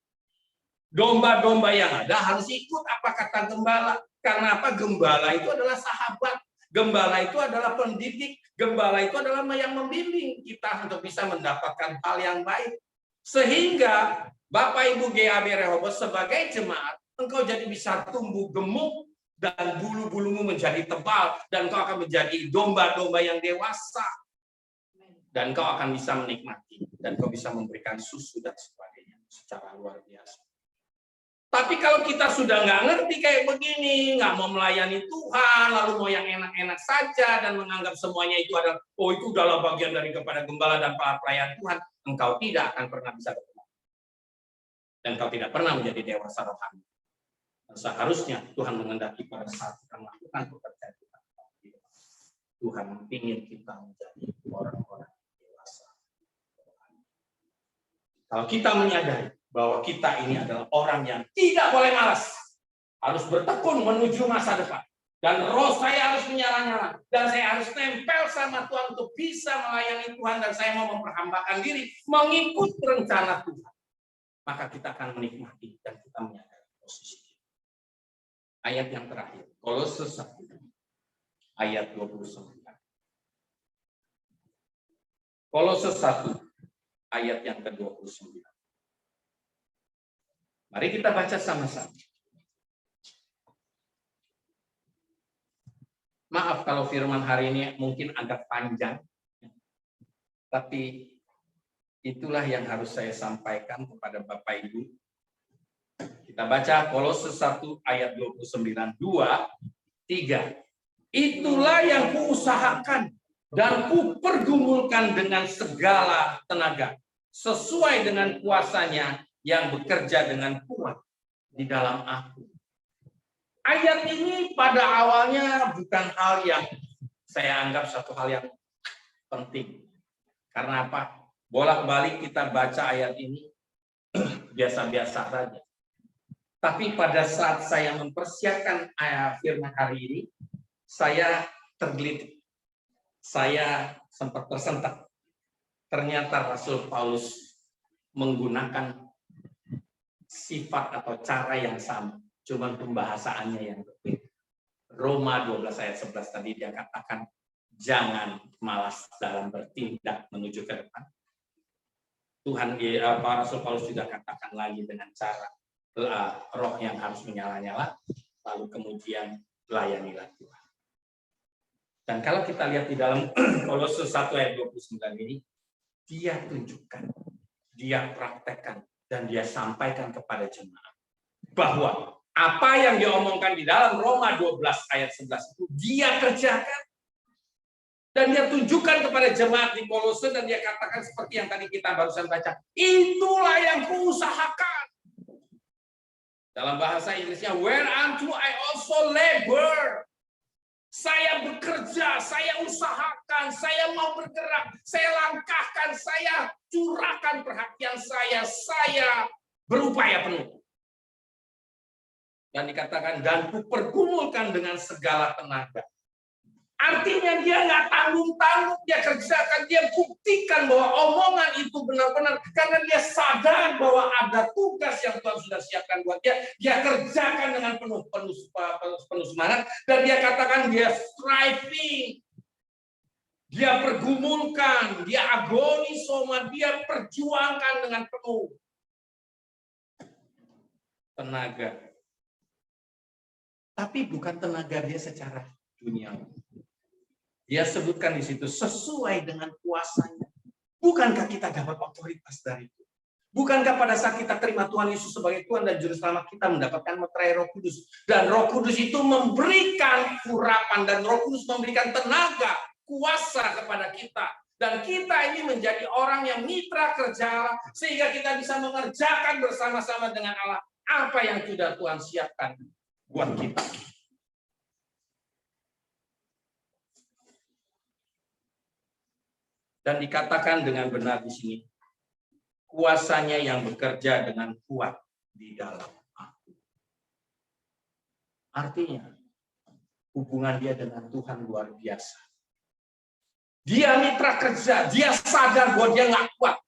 Speaker 4: Domba-domba yang ada harus ikut apa kata gembala. Karena apa? Gembala itu adalah sahabat. Gembala itu adalah pendidik. Gembala itu adalah yang membimbing kita untuk bisa mendapatkan hal yang baik. Sehingga Bapak Ibu GAB Rehoboth sebagai jemaat, engkau jadi bisa tumbuh gemuk dan bulu-bulumu menjadi tebal, dan kau akan menjadi domba-domba yang dewasa, dan kau akan bisa menikmati, dan kau bisa memberikan susu dan sebagainya secara luar biasa. Tapi kalau kita sudah nggak ngerti kayak begini, nggak mau melayani Tuhan, lalu mau yang enak-enak saja, dan menganggap semuanya itu adalah, oh itu adalah bagian dari kepada gembala dan para pelayan Tuhan, engkau tidak akan pernah bisa berkembang. Dan kau tidak pernah menjadi dewasa rohani. Seharusnya Tuhan mengendaki pada saat kita melakukan pekerjaan kita. Tuhan ingin kita menjadi orang-orang dewasa. Kalau kita menyadari bahwa kita ini adalah orang yang tidak boleh malas, harus bertekun menuju masa depan, dan roh saya harus menyala-nyala, dan saya harus nempel sama Tuhan untuk bisa melayani Tuhan, dan saya mau memperhambakan diri mengikut rencana Tuhan, maka kita akan menikmati dan kita menyadari posisi. Ayat yang terakhir, Kolose 1 ayat 29. Kolose 1 ayat yang ke-29. Mari kita baca sama-sama. Maaf kalau firman hari ini mungkin agak panjang, tapi itulah yang harus saya sampaikan kepada Bapak Ibu. Kita baca Kolose 1 ayat 29, 2, 3. Itulah yang kuusahakan dan kupergumulkan dengan segala tenaga, sesuai dengan kuasanya yang bekerja dengan kuat di dalam aku. Ayat ini pada awalnya bukan hal yang saya anggap satu hal yang penting. Karena apa? Bolak-balik kita baca ayat ini biasa-biasa saja. Tapi pada saat saya mempersiapkan firman hari ini, saya tergelitik. Saya sempat tersentak. Ternyata Rasul Paulus menggunakan sifat atau cara yang sama, cuman pembahasannya yang berbeda. Roma 12 ayat 11 tadi dia katakan, jangan malas dalam bertindak menuju ke depan. Tuhan, Rasul Paulus juga katakan lagi dengan cara roh yang harus menyala-nyala, lalu kemudian layanilah Tuhan. Dan kalau kita lihat di dalam Kolose 1 ayat 29 ini, dia tunjukkan, dia praktekkan, dan dia sampaikan kepada jemaat bahwa apa yang dia omongkan di dalam Roma 12 ayat 11 itu dia kerjakan. Dan dia tunjukkan kepada jemaat di Kolose, dan dia katakan seperti yang tadi kita barusan baca, itulah yang kuusahakan. Dalam bahasa Inggrisnya, whereunto I also labor. Saya bekerja, saya usahakan, saya mau bergerak, saya langkahkan, saya curahkan perhatian saya berupaya penuh. Dan dikatakan, dan kupergumulkan dengan segala tenaga. Artinya dia nggak tanggung-tanggung, dia kerjakan, dia buktikan bahwa omongan itu benar-benar karena dia sadar bahwa ada tugas yang Tuhan sudah siapkan buat dia. Dia kerjakan dengan penuh semangat dan dia katakan dia striving. Dia pergumulkan, dia agoni soma, dia perjuangkan dengan penuh tenaga. Tapi bukan tenaga dia secara duniawi. Dia sebutkan di situ sesuai dengan kuasanya. Bukankah kita dapat otoritas dari itu? Bukankah pada saat kita terima Tuhan Yesus sebagai Tuhan dan Juru Selamat kita mendapatkan meterai Roh Kudus, dan Roh Kudus itu memberikan urapan dan Roh Kudus memberikan tenaga, kuasa kepada kita, dan kita ini menjadi orang yang mitra kerja sehingga kita bisa mengerjakan bersama-sama dengan Allah apa yang sudah Tuhan siapkan buat kita. Dan dikatakan dengan benar di sini, kuasanya yang bekerja dengan kuat di dalam aku. Artinya, hubungan dia dengan Tuhan luar biasa. Dia mitra kerja, dia sadar bahwa dia nggak kuat.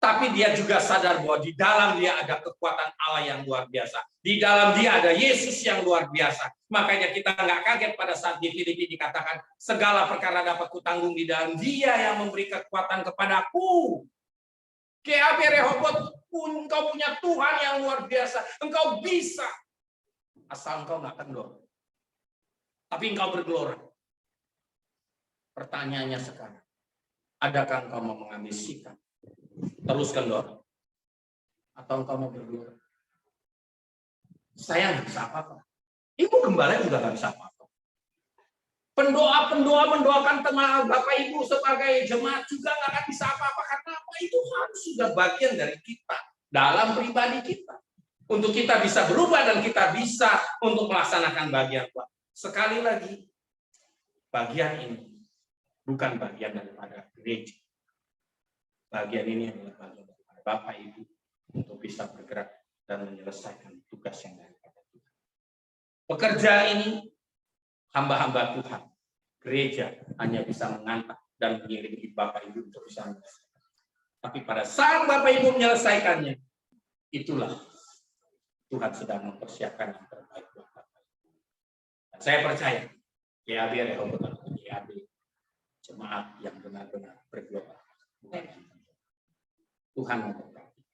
Speaker 4: Tapi dia juga sadar bahwa di dalam dia ada kekuatan Allah yang luar biasa. Di dalam dia ada Yesus yang luar biasa. Makanya kita nggak kaget pada saat di Filipi dikatakan, segala perkara dapat kutanggung di dalam dia yang memberi kekuatan kepadaku. GAB Rehoboth, engkau punya Tuhan yang luar biasa. Engkau bisa. Asal engkau nggak kendor. Tapi engkau bergelora. Pertanyaannya sekarang, adakah engkau mau mengambil sikap? Teruskan doa. Atau engkau mau berdoa? Saya nggak bisa apa-apa. Ibu gembala juga nggak bisa apa-apa. Pendoa-pendoa mendoakan teman Bapak Ibu sebagai jemaat juga nggak akan bisa apa-apa. Karena apa? Itu harus sudah bagian dari kita. Dalam pribadi kita. Untuk kita bisa berubah dan kita bisa untuk melaksanakan bagian Tuhan. Sekali lagi, bagian ini bukan bagian daripada gereja. Bagian ini adalah bagian daripada Bapak Ibu untuk bisa bergerak dan menyelesaikan tugas yang daripada Tuhan. Pekerjaan ini hamba-hamba Tuhan, gereja hanya bisa mengantar dan mengiringi Bapak Ibu untuk bisa menyelesaikan. Tapi pada saat Bapak Ibu menyelesaikannya, itulah Tuhan sedang mempersiapkan yang terbaik buat Bapak Ibu. Dan saya percaya, GAB Rehoboth atau GAB jemaat yang benar-benar berdoa. Tuhan memberkati.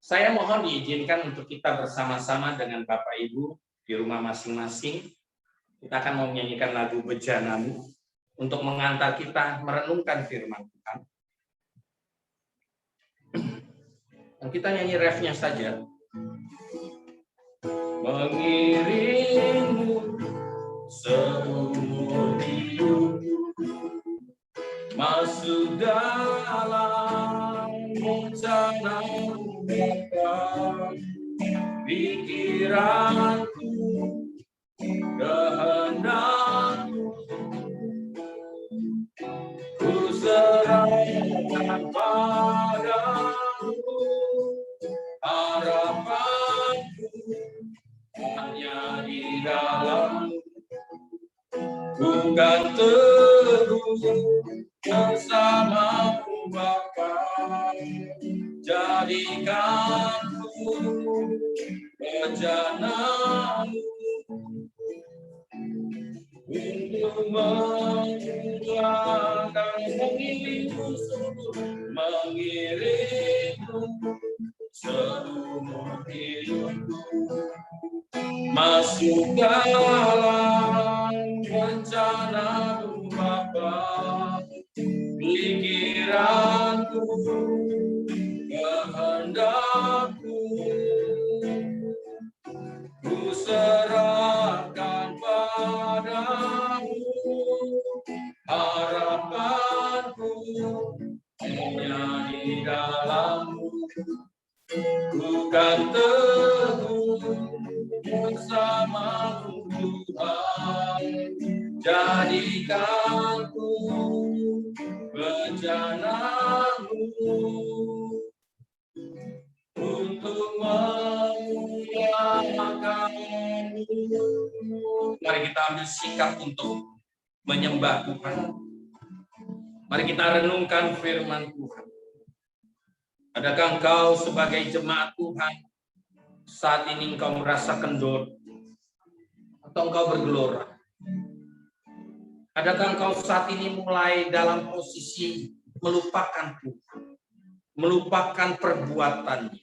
Speaker 4: Saya mohon diizinkan untuk kita bersama-sama dengan Bapak Ibu di rumah masing-masing. Kita akan mau menyanyikan lagu Bejanamu untuk mengantar kita merenungkan firman Tuhan. Dan kita nyanyi refnya saja. Mengiringmu seumur hidup, masuk dalam rencana Bapa, pikiranku, kehendakku, ku serahkan padamu, harapanku hanya di dalam, bukan terus bersamamu Bapa, jadikanku rencanamu untuk menguatkan mengiringmu seumur hidupku, masuk dalam rencanamu Bapa, pikiranku, kehendakku, ku serahkan padamu, harapanku hanya di dalammu, bukan teguh bersamamu Tuhan, jadikanku rencanamu untuk memuliakanmu. Mari kita ambil sikap untuk menyembah Tuhan. Mari kita renungkan firman Tuhan. Adakah engkau sebagai jemaat Tuhan saat ini engkau merasa kendor atau engkau bergelora? Adakah engkau saat ini mulai dalam posisi melupakan Tuhan, melupakan perbuatannya,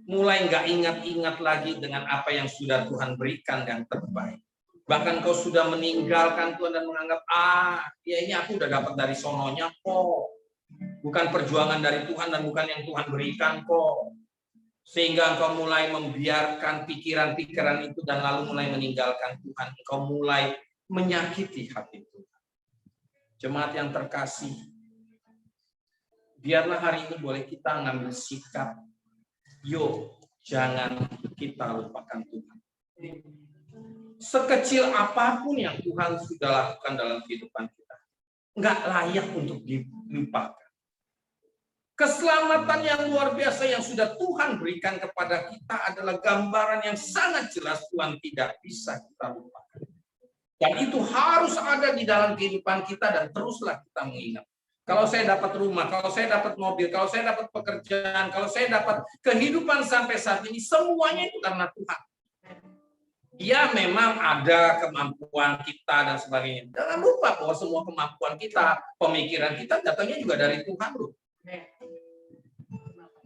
Speaker 4: mulai nggak ingat-ingat lagi dengan apa yang sudah Tuhan berikan yang terbaik? Bahkan kau sudah meninggalkan Tuhan dan menganggap, ya ini aku udah dapat dari sononya kok. Bukan perjuangan dari Tuhan dan bukan yang Tuhan berikan kok. Sehingga engkau mulai membiarkan pikiran-pikiran itu dan lalu mulai meninggalkan Tuhan. Engkau mulai menyakiti hati Tuhan. Jemaat yang terkasih, biarlah hari ini boleh kita ngambil sikap. Yuk, jangan kita lupakan Tuhan. Sekecil apapun yang Tuhan sudah lakukan dalam kehidupan kita, nggak layak untuk dilupakan. Keselamatan yang luar biasa yang sudah Tuhan berikan kepada kita adalah gambaran yang sangat jelas Tuhan tidak bisa kita lupakan. Dan itu harus ada di dalam kehidupan kita dan teruslah kita mengingat. Kalau saya dapat rumah, kalau saya dapat mobil, kalau saya dapat pekerjaan, kalau saya dapat kehidupan sampai saat ini, semuanya itu karena Tuhan. Ya memang ada kemampuan kita dan sebagainya. Jangan lupa bahwa semua kemampuan kita, pemikiran kita datangnya juga dari Tuhan loh.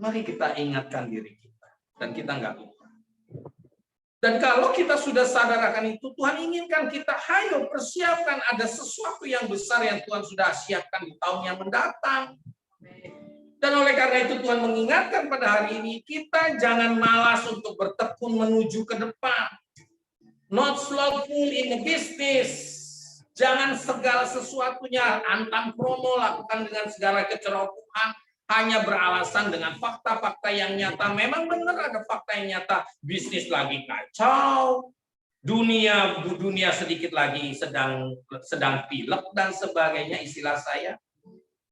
Speaker 4: Mari kita ingatkan diri kita dan kita nggak lupa. Dan kalau kita sudah sadar akan itu, Tuhan inginkan kita, ayo persiapkan ada sesuatu yang besar yang Tuhan sudah siapkan di tahun yang mendatang. Dan oleh karena itu Tuhan mengingatkan pada hari ini, kita jangan malas untuk bertekun menuju ke depan. Not slothful in the business. Jangan segala sesuatunya antam promo lakukan dengan segala kecerobohan. Hanya beralasan dengan fakta-fakta yang nyata. Memang benar ada fakta yang nyata. Bisnis lagi kacau. Dunia sedikit lagi sedang pilek dan sebagainya istilah saya.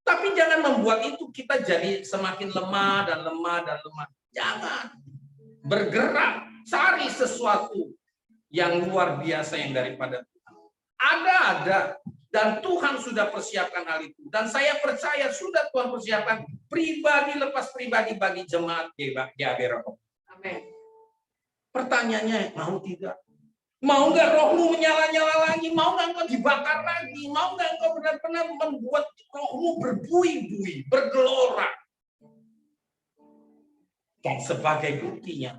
Speaker 4: Tapi jangan membuat itu kita jadi semakin lemah dan lemah dan lemah. Jangan. Bergerak. Cari sesuatu yang luar biasa yang daripada Tuhan. Ada. Dan Tuhan sudah persiapkan hal itu. Dan saya percaya sudah Tuhan persiapkan pribadi lepas pribadi bagi jemaat GAB Rehoboth.
Speaker 3: Amin.
Speaker 4: Pertanyaannya, mau tidak? Mau nggak rohmu menyala-nyala lagi? Mau nggak engkau dibakar lagi? Mau nggak engkau benar-benar membuat rohmu berbuih-buih, bergelora? Dan sebagai buktinya,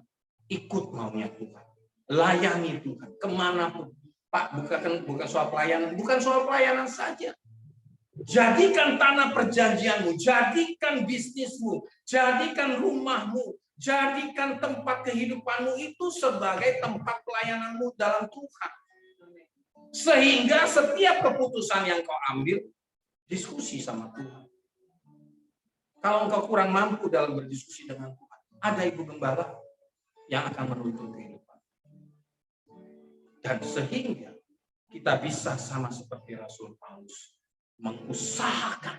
Speaker 4: ikut maunya Tuhan. Layani Tuhan, kemanapun. Pak, bukan soal pelayanan, bukan soal pelayanan saja. Jadikan tanah perjanjianmu, jadikan bisnismu, jadikan rumahmu, jadikan tempat kehidupanmu itu sebagai tempat pelayananmu dalam Tuhan. Sehingga setiap keputusan yang kau ambil, diskusi sama Tuhan. Kalau engkau kurang mampu dalam berdiskusi dengan Tuhan, ada ibu gembala yang akan menuntun kehidupan. Dan sehingga kita bisa sama seperti Rasul Paulus mengusahakan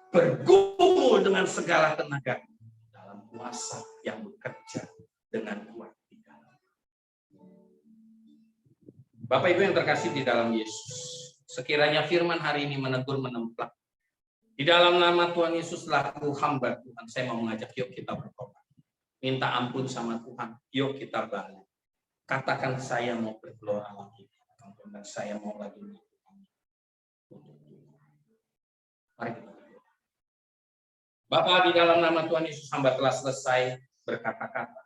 Speaker 4: bergumul dengan segala tenaga dalam kuasa yang bekerja dengan kuat di dalam. Bapak Ibu yang terkasih di dalam Yesus, sekiranya firman hari ini menegur menemplak. Di dalam nama Tuhan Yesus selaku hamba Tuhan, saya mau mengajak yuk kita bertobat. Minta ampun sama Tuhan, yuk kita balik. Katakan saya mau bergelora lagi, dan saya mau lagi melakukan. Mari kita berdoa. Bapa, di dalam nama Tuhan Yesus hamba telah selesai berkata-kata.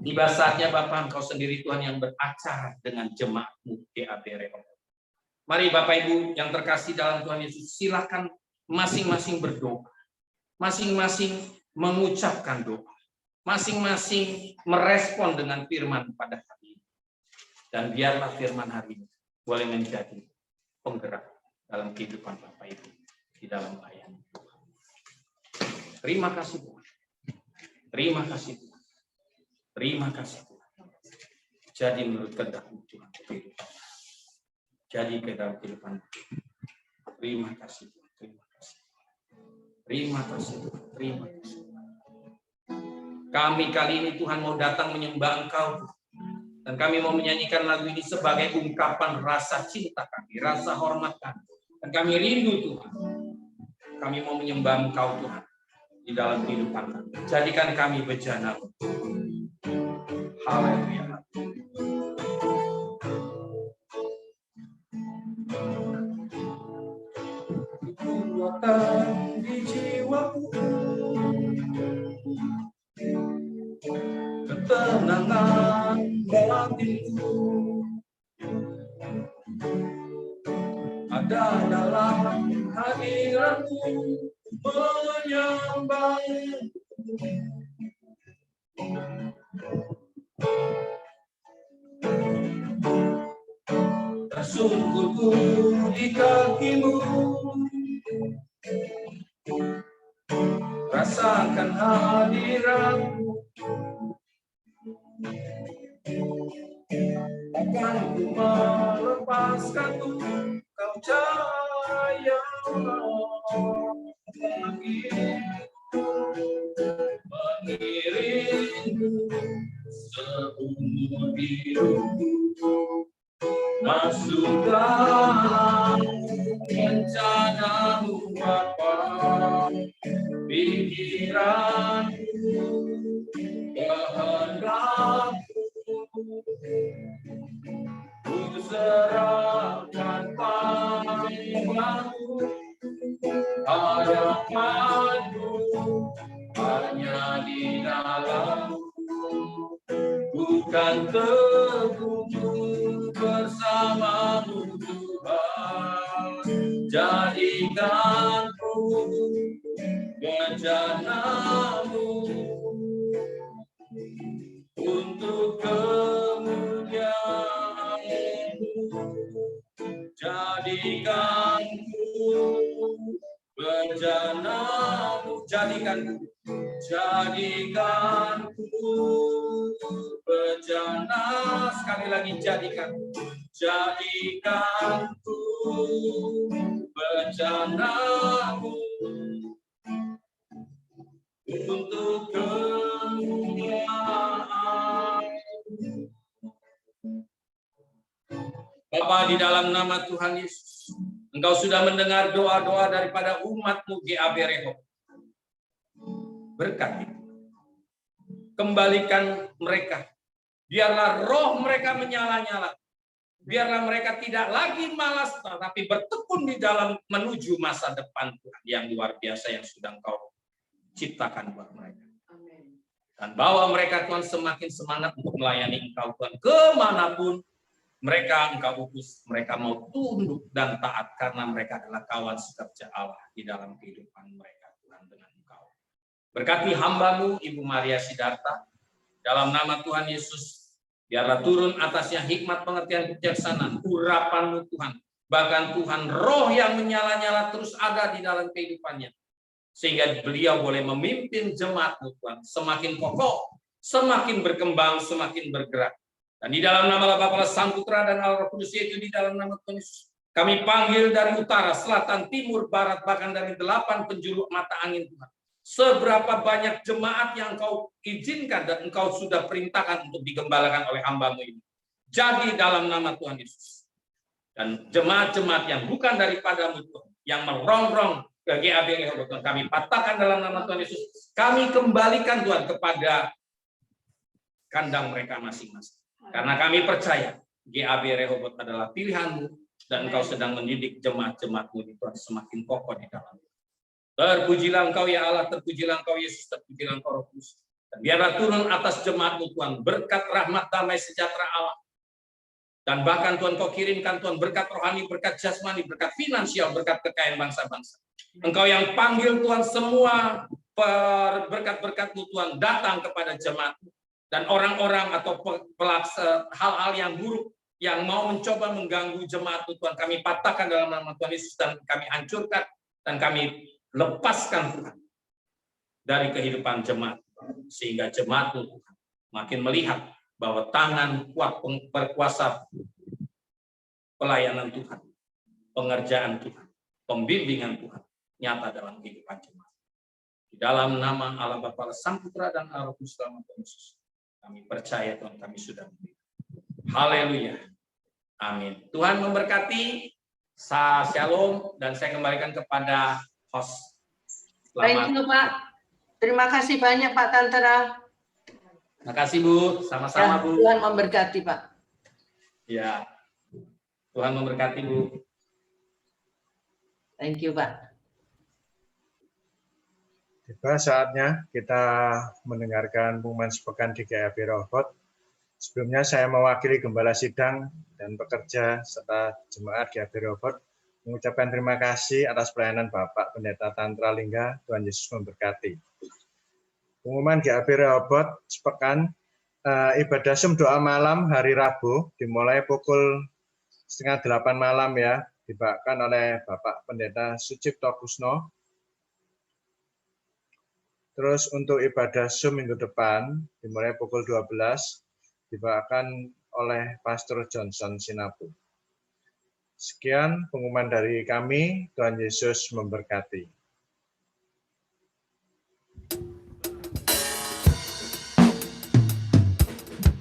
Speaker 4: Tiba saatnya Bapa, Engkau sendiri Tuhan yang beracara dengan jemaat-Mu GAB Rehoboth. Mari Bapak Ibu yang terkasih dalam Tuhan Yesus, silakan masing-masing berdoa, masing-masing mengucapkan doa. Masing-masing merespon dengan firman pada hari ini. Dan biarlah firman hari ini boleh menjadi penggerak dalam kehidupan Bapak Ibu di dalam layanan Tuhan. Terima kasih Tuhan. Terima kasih Tuhan. Terima kasih Tuhan. Jadi menurut kehendak-Mu Tuhan kehidupan. Jadi ke dalam kehidupan Tuhan. Terima kasih Tuhan. Terima kasih. Terima kasih Tuhan. Terima kasih. Kami kali ini Tuhan mau datang menyembah Engkau. Dan kami mau menyanyikan lagu ini sebagai ungkapan rasa cinta kami, rasa hormat kami. Dan kami rindu Tuhan. Kami mau menyembah Engkau Tuhan di dalam kehidupan kami. Jadikan kami bejana. Haleluya. Kekuatan di jiwaku, ketenangan batinku ada dalam hadiratmu, menyembah. Tersungkurku di kakimu, rasakan hadiratmu. Takkan ku melepaskan Kau cahaya lagi, mengiringku seumur hidupku. Masuklah rencanamu Bapa, pikiranku, kehendakku, ku serahkan padamu. Harapanku hanya di dalam, bukan teguhku bersamamu Tuhan. Jadikanku bejanamu untuk kemuliaan-Mu. Jadikanku bejanamu, jadikanku bejana. Sekali lagi, jadikanku bejanamu untuk kemuliaan. Bapa, di dalam nama Tuhan Yesus, Engkau sudah mendengar doa-doa daripada umat-Mu GAB Rehoboth. Berkati, kembalikan mereka. Biarlah roh mereka menyala-nyala. Biarlah mereka tidak lagi malas, tetapi bertekun di dalam menuju masa depan Tuhan yang luar biasa yang sudah Engkau ciptakan buat mereka.
Speaker 3: Amin.
Speaker 4: Dan bawa mereka Tuhan semakin semangat untuk melayani Engkau Tuhan. Kemanapun mereka Engkau utus, mereka mau tunduk dan taat karena mereka adalah kawan sekerja Allah di dalam kehidupan mereka Tuhan dengan Engkau. Berkati hamba-Mu Ibu Maria Sidarta, dalam nama Tuhan Yesus, biarlah turun atasnya hikmat, pengertian, kebijaksanaan, urapan-Mu Tuhan. Bahkan Tuhan, roh yang menyala-nyala terus ada di dalam kehidupannya. Sehingga beliau boleh memimpin jemaat-Mu Tuhan. Semakin kokoh, semakin berkembang, semakin bergerak. Dan di dalam nama Bapa, Sang Putra, dan Allah Roh Kudus, yaitu di dalam nama Tuhan Yesus, kami panggil dari utara, selatan, timur, barat, bahkan dari 8 penjuru mata angin Tuhan. Seberapa banyak jemaat yang Engkau izinkan dan Engkau sudah perintahkan untuk digembalakan oleh hamba-Mu ini. Jadi dalam nama Tuhan Yesus. Dan jemaat-jemaat yang bukan daripada-Mu Tuhan, yang merongrong ke GAB Rehoboth, kami patahkan dalam nama Tuhan Yesus. Kami kembalikan Tuhan kepada kandang mereka masing-masing. Karena kami percaya GAB Rehoboth adalah pilihan-Mu dan Engkau sedang mendidik jemaat-jemaat-Mu di Tuhan semakin kokoh di dalam. Terpujilah Engkau ya Allah, terpujilah Engkau Yesus, terpujilah Engkau Roh Kudus. Dan biarlah turun atas jemaat-Mu Tuhan berkat rahmat, damai, sejahtera Allah. Dan bahkan Tuhan Kau kirimkan Tuhan berkat rohani, berkat jasmani, berkat finansial, berkat kekayaan bangsa-bangsa. Engkau yang panggil Tuhan semua berkat-berkat-Mu Tuhan datang kepada jemaat-Mu. Dan orang-orang atau hal-hal yang buruk yang mau mencoba mengganggu jemaat-Mu Tuhan, kami patahkan dalam nama Tuhan Yesus dan kami hancurkan dan kami lepaskan Tuhan dari kehidupan jemaat, sehingga jemaat-Mu Tuhan makin melihat bahwa tangan kuat berkuasa pelayanan Tuhan, pengerjaan Tuhan, pembimbingan Tuhan nyata dalam kehidupan jemaat. Di dalam nama Allah Bapa, Sang Putra, dan Allah Roh Kudus dalam Tuhan Yesus, kami percaya Tuhan, kami sudah Haleluya. Amin. Tuhan memberkati. Shalom, dan saya kembalikan kepada host.
Speaker 3: Thank you, Pak. Terima kasih banyak, Pak Tantara.
Speaker 4: Terima kasih, Bu. Sama-sama, Bu.
Speaker 3: Tuhan memberkati, Pak.
Speaker 4: Ya. Tuhan memberkati, Bu.
Speaker 3: Thank you, Pak.
Speaker 1: Tiba saatnya kita mendengarkan pengumuman sepekan di GAP Rehoboth. Sebelumnya saya mewakili Gembala Sidang dan pekerja serta jemaat GAP Rehoboth mengucapkan terima kasih atas pelayanan Bapak Pendeta Tantra Lingga. Tuhan Yesus memberkati. Pengumuman GAP Rehoboth sepekan, ibadah Zoom doa malam hari Rabu dimulai pukul 7:30 malam ya, dibawakan oleh Bapak Pendeta Sucipto Kusno. Terus untuk ibadah Zoom minggu depan dimulai pukul 12 dibawakan oleh Pastor Johnson Sinapu. Sekian pengumuman dari kami. Tuhan Yesus memberkati.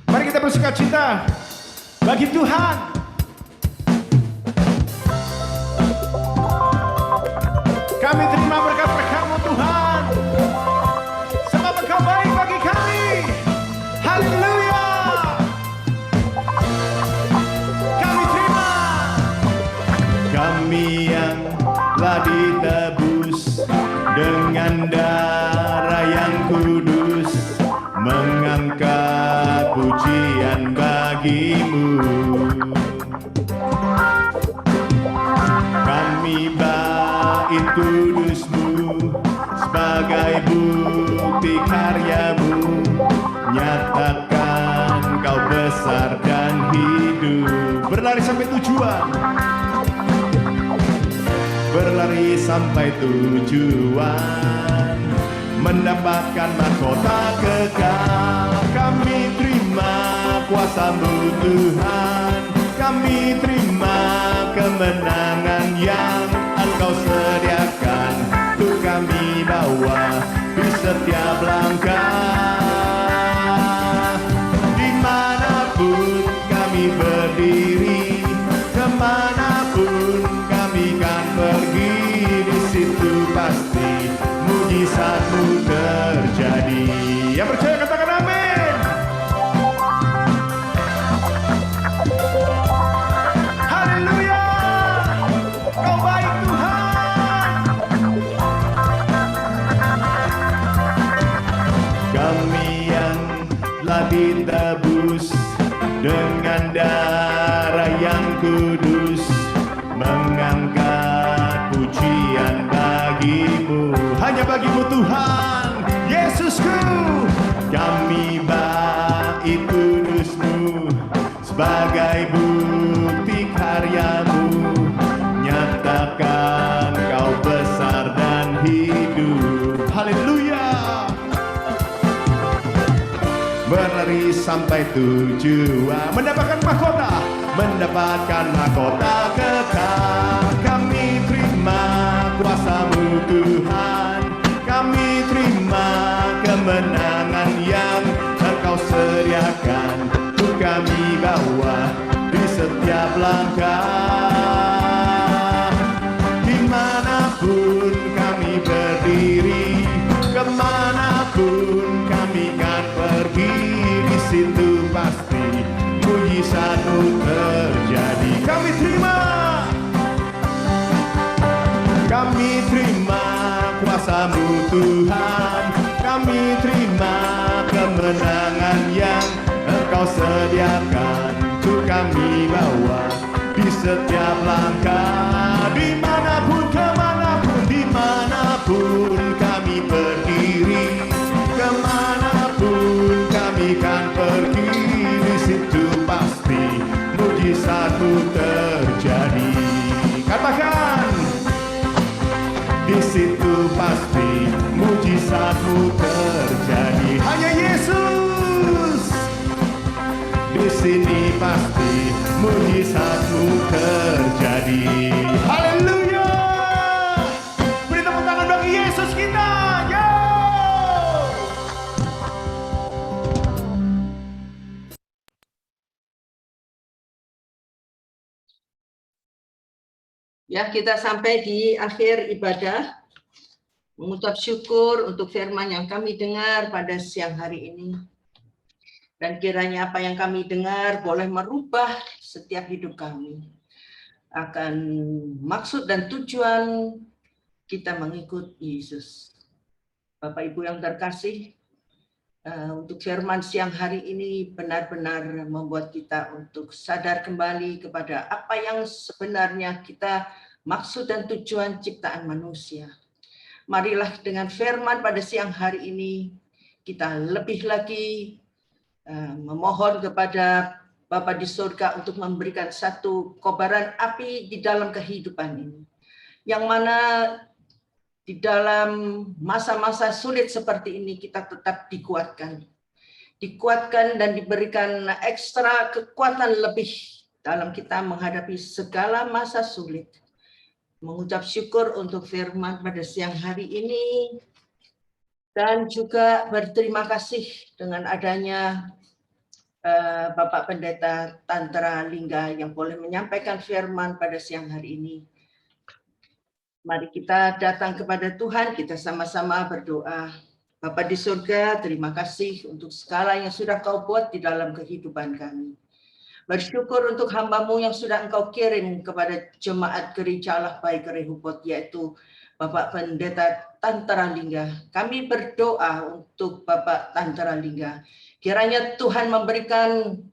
Speaker 2: Mari kita bersukacita bagi Tuhan. Kami terima berkat-berkat-Mu Tuhan, sebab Engkau baik bagi kami. Haleluya. Kami terima. Kami yang telah ditebus dengan darah yang kudus, mengangkat pujian bagi-Mu. Kami bait kudus-Mu sebagai bukti karya-Mu, nyatakan Kau besar dan hidup. Berlari sampai tujuan, berlari sampai tujuan, mendapatkan mahkota kekal. Kami terima kuasa-Mu Tuhan, kami terima kemenangan yang Engkau sediakan untuk kami bawa di setiap langkah. Dimanapun kami berdiri, kemanapun kami kan pergi, di situ pasti mujizat-Mu terjadi. Yang percaya katakan amin. Haleluya. Kau baik Tuhan. Kami yang telah ditebus dengan darah yang kudus, mengangkat pujian bagi-Mu, hanya bagi-Mu Tuhan Yesusku. Kami bait kudus-Mu sebagai bukti karya-Mu, nyatakan Kau besar dan hidup. Haleluya. Berlari sampai tujuan, mendapatkan mahkota kekal. Kami terima kuasa-Mu Tuhan, kami terima kemenangan yang Engkau sediakan untuk kami bawa di setiap langkah. Dimanapun kami berdiri, kemanapun kami kan pergi, di situ pasti mujizat-Mu terjadi. Kami terima kuasa-Mu Tuhan, kami terima kemenangan yang Engkau sediakan untuk kami bawa di setiap langkah. Dimanapun, kemanapun, dimanapun kami berdiri, kemanapun kami kan pergi, di situ pasti mujizat-Mu terjadi. Katakan, di situ pasti mujizat-Mu terjadi. Hanya Yesus, di sini pasti mujizat-Mu terjadi. Haleluya. Beri tepuk tangan bagi Yesus kita.
Speaker 3: Ya, kita sampai di akhir ibadah. Mengucap syukur untuk firman yang kami dengar pada siang hari ini. Dan kiranya apa yang kami dengar boleh merubah setiap hidup kami. Akan maksud dan tujuan kita mengikut Yesus. Bapak Ibu yang terkasih, untuk firman siang hari ini benar-benar membuat kita untuk sadar kembali kepada apa yang sebenarnya kita maksud dan tujuan ciptaan manusia. Marilah dengan firman pada siang hari ini kita lebih lagi memohon kepada Bapa di surga untuk memberikan satu kobaran api di dalam kehidupan ini. Yang mana di dalam masa-masa sulit seperti ini kita tetap dikuatkan. Dikuatkan dan diberikan ekstra kekuatan lebih dalam kita menghadapi segala masa sulit. Mengucap syukur untuk firman pada siang hari ini dan juga berterima kasih dengan adanya Bapak Pendeta Tantra Lingga yang boleh menyampaikan firman pada siang hari ini. Mari kita datang kepada Tuhan, kita sama-sama berdoa. Bapa di surga, terima kasih untuk segala yang sudah Kau buat di dalam kehidupan kami. Bersyukur untuk hamba-Mu yang sudah Engkau kirim kepada jemaat gereja Allah baik Rehoboth, yaitu Bapak Pendeta Tantra Lingga. Kami berdoa untuk Bapak Tantra Lingga. Kiranya Tuhan memberikan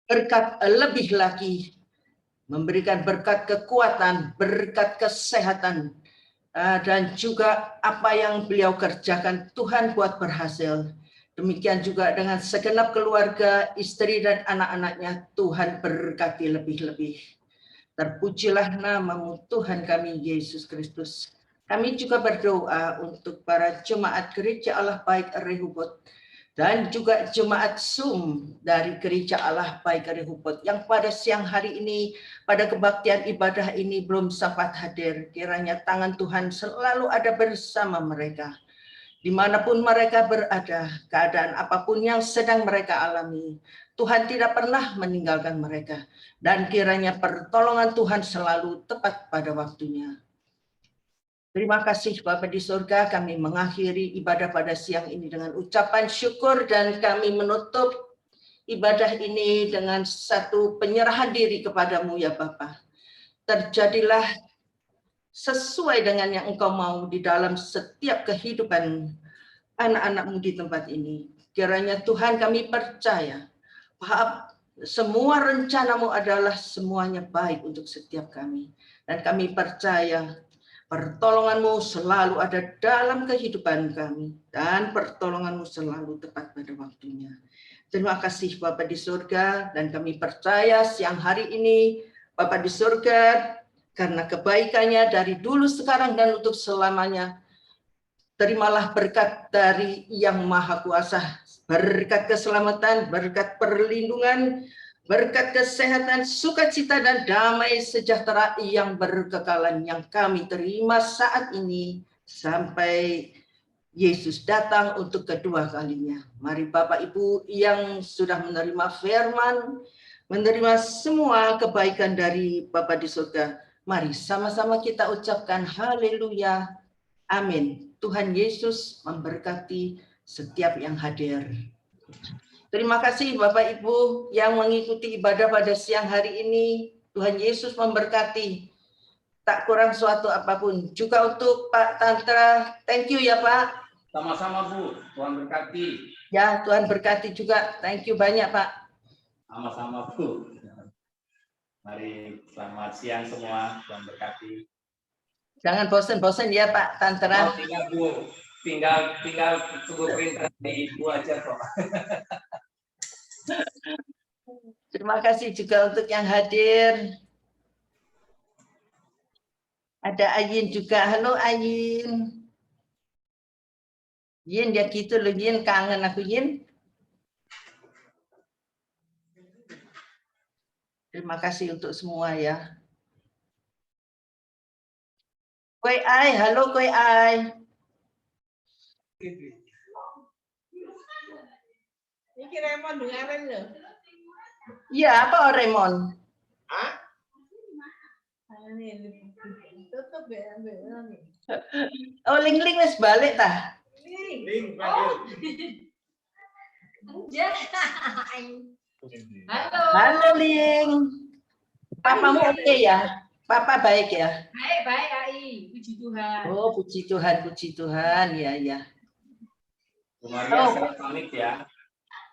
Speaker 3: berkat lebih lagi, memberikan berkat kekuatan, berkat kesehatan, dan juga apa yang beliau kerjakan Tuhan buat berhasil. Demikian juga dengan segenap keluarga, istri dan anak-anaknya, Tuhan berkati lebih-lebih. Terpujilah nama-Mu Tuhan kami Yesus Kristus. Kami juga berdoa untuk para jemaat gereja Allah baik Rehoboth dan juga jemaat Zoom dari gereja Allah baik Rehoboth yang pada siang hari ini, pada kebaktian ibadah ini belum sempat hadir. Kiranya tangan Tuhan selalu ada bersama mereka. Dimanapun mereka berada, keadaan apapun yang sedang mereka alami, Tuhan tidak pernah meninggalkan mereka. Dan kiranya pertolongan Tuhan selalu tepat pada waktunya. Terima kasih Bapa di surga, kami mengakhiri ibadah pada siang ini dengan ucapan syukur dan kami menutup ibadah ini dengan satu penyerahan diri kepadamu ya Bapa. Terjadilah sesuai dengan yang Engkau mau di dalam setiap kehidupan anak-anak-Mu di tempat ini. Kiranya Tuhan kami percaya bahwa semua rencana-Mu adalah semuanya baik untuk setiap kami. Dan kami percaya pertolongan-Mu selalu ada dalam kehidupan kami. Dan pertolongan-Mu selalu tepat pada waktunya. Terima kasih Bapa di surga, dan kami percaya siang hari ini Bapa di surga, karena kebaikannya dari dulu, sekarang, dan untuk selamanya, terimalah berkat dari Yang Maha Kuasa, berkat keselamatan, berkat perlindungan, berkat kesehatan, sukacita, dan damai sejahtera yang berkekalan yang kami terima saat ini sampai Yesus datang untuk kedua kalinya. Mari Bapak Ibu yang sudah menerima firman, menerima semua kebaikan dari Bapa di surga, mari sama-sama kita ucapkan haleluya, amin. Tuhan Yesus memberkati setiap yang hadir. Terima kasih Bapak Ibu yang mengikuti ibadah pada siang hari ini. Tuhan Yesus memberkati. Tak kurang suatu apapun. Juga untuk Pak Tantra, thank you ya Pak.
Speaker 4: Sama-sama Bu, Tuhan berkati.
Speaker 3: Ya, Tuhan berkati juga. Thank you banyak Pak.
Speaker 4: Sama-sama Bu. Mari selamat siang semua, Tuhan berkati.
Speaker 3: Jangan bosan-bosan ya Pak Tantra.
Speaker 4: Oh, tinggal Bu, tinggal tunggu perintah dari Ibu aja kok.
Speaker 3: Terima kasih juga untuk yang hadir. Ada Ayin juga. Halo Ayin. Yin, dia gitu loh Yin, kangen aku Yin. Terima kasih untuk semua ya. Koi Ai, halo Koi Ai.
Speaker 5: Ini Raymond dengaran loh.
Speaker 3: Iya, apa Raymond?
Speaker 5: Hah? Tutup ya, ambil.
Speaker 3: Oh, Ling wis balik tah.
Speaker 5: Halo.
Speaker 3: Halo Ling. Papamu oke ya? Papa baik ya?
Speaker 5: Baik, Ai. Puji Tuhan.
Speaker 3: Oh, puji Tuhan, puji Tuhan. Ya, ya.
Speaker 4: Bu Maria, saya pamit ya.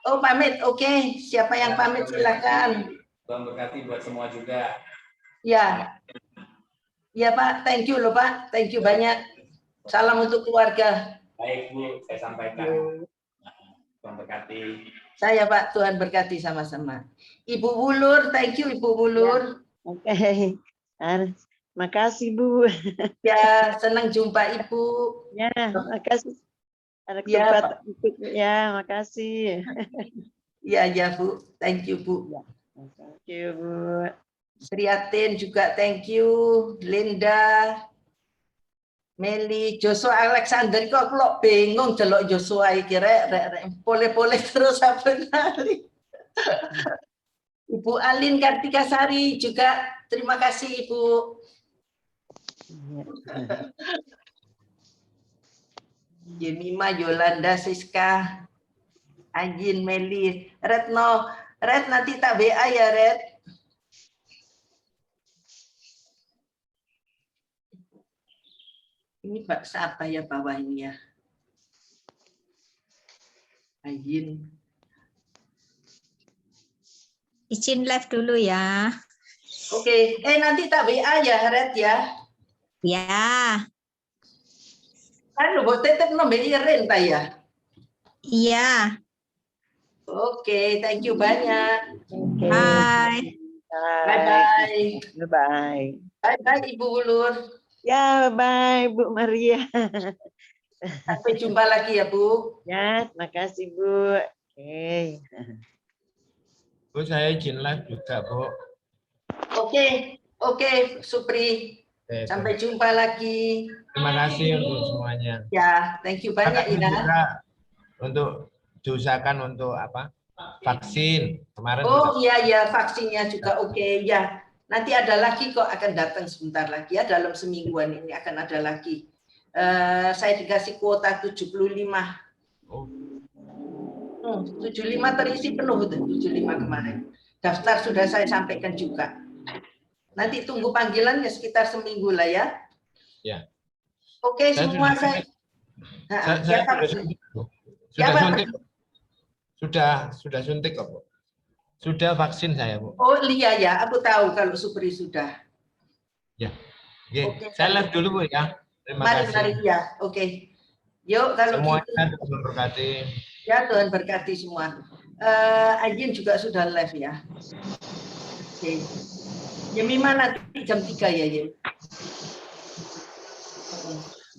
Speaker 3: Oh, pamit. Oke. Siapa yang pamit silakan.
Speaker 4: Tuhan berkati buat semua juga.
Speaker 3: Ya. Ya, Pak. Thank you loh, Pak. Thank you banyak. Salam untuk keluarga.
Speaker 4: Baik, Bu, saya sampaikan. Tuhan berkati.
Speaker 3: Saya, Pak. Tuhan berkati sama-sama. Ibu Wulur, thank you Ibu Wulur.
Speaker 6: Oke. Makasih Bu.
Speaker 3: Ya, senang jumpa Ibu.
Speaker 6: Ya, makasih. Ada
Speaker 3: Ya,
Speaker 6: kesempatan ikut. Ya, makasih.
Speaker 3: Ya, ya Bu. Thank you Bu.
Speaker 6: Thank you Bu.
Speaker 3: Sriatin juga thank you. Linda, Meli, Joshua Alexander kok aku lo bingung delok Joshua iki rek boleh terus apa nali. Ibu Alin Kartika Sari juga terima kasih Ibu. Yemima, Yolanda, Siska, Ajin, Meli, Retno, Red nanti tak WA ya Red. Ini Pak siapa ya bawah ini ya? Ajin.
Speaker 7: Izin live dulu ya.
Speaker 3: Oke, nanti tak WA ya Red ya.
Speaker 7: Ya.
Speaker 3: Kan lu buat tetep nomor Iren ta ya.
Speaker 7: Iya.
Speaker 3: Oke, thank you banyak.
Speaker 6: Oke.
Speaker 7: Bye.
Speaker 3: Bye bye.
Speaker 6: Bye.
Speaker 3: Bye bye Ibu Wulur.
Speaker 6: Ya, bye Bu Maria.
Speaker 3: Sampai jumpa lagi ya Bu.
Speaker 6: Ya, makasih Bu. Oke.
Speaker 1: Bu, saya izin live juga, Bu.
Speaker 3: Oke, Supri.
Speaker 1: Oke,
Speaker 3: Sampai jumpa lagi.
Speaker 1: terima kasih untuk semuanya.
Speaker 3: Ya, thank you banyak
Speaker 1: Makasih
Speaker 3: Ina.
Speaker 1: juga untuk diusahakan untuk apa? Vaksin kemarin.
Speaker 3: Oh iya vaksinnya juga oke ya. Nanti ada lagi kok akan datang sebentar lagi ya dalam semingguan ini akan ada lagi. Saya dikasih kuota 75.
Speaker 1: Oh.
Speaker 3: 75 terisi penuh tuh 75 kemarin. Daftar sudah saya sampaikan juga. Nanti tunggu panggilannya sekitar seminggu lah ya.
Speaker 1: Ya.
Speaker 3: Oke,
Speaker 1: Saya
Speaker 3: semua
Speaker 1: sudah suntik. Sudah suntik kok, Bu. Sudah vaksin saya, Bu.
Speaker 3: Oh iya ya, aku tahu kalau Supri sudah.
Speaker 1: Ya. Oke,
Speaker 3: Oke,
Speaker 1: saya live dulu, Bu ya. Terima kasih.
Speaker 3: Mari ya. Oke. Yuk kalau
Speaker 1: Semuanya
Speaker 3: gitu.
Speaker 1: Tuhan berkati.
Speaker 3: Ya Tuhan berkati semua. Ajin juga sudah live ya. Oke. Yemima nanti jam 3 ya, Yem.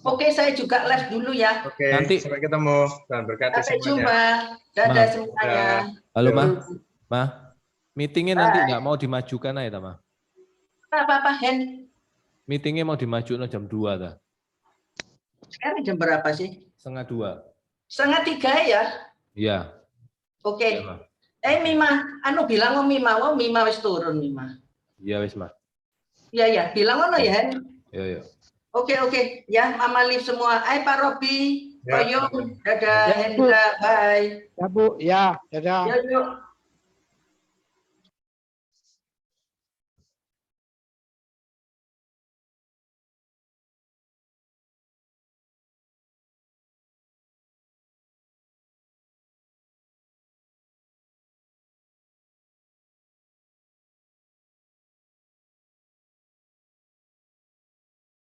Speaker 3: Oke, saya juga live dulu ya.
Speaker 1: Oke, nanti sampai ketemu. Tuhan berkati
Speaker 3: Sampai
Speaker 1: semuanya.
Speaker 3: jumpa. Dadah semuanya.
Speaker 8: Halo, Ma. Meetingnya nanti nggak mau dimajukan aja, Ma.
Speaker 3: Apa-apa, Hen?
Speaker 8: Meetingnya mau dimajukan jam 2, ta.
Speaker 3: Sekarang jam berapa sih?
Speaker 8: 1:30.
Speaker 3: 2:30 ya?
Speaker 8: Iya.
Speaker 3: Oke.
Speaker 8: Ya,
Speaker 3: Mima, bilang Mima wis turun, Mima.
Speaker 8: iya wis, Ma.
Speaker 3: Iya, bilang ngono ya, Hen?
Speaker 8: Iya.
Speaker 3: Oke. Ya, Mama Liv semua. Pak Robi,
Speaker 1: Ya.
Speaker 3: Pak Yung, dadah, Hendra, bye.
Speaker 9: Ya Bu, ya, dadah.
Speaker 3: Yuk.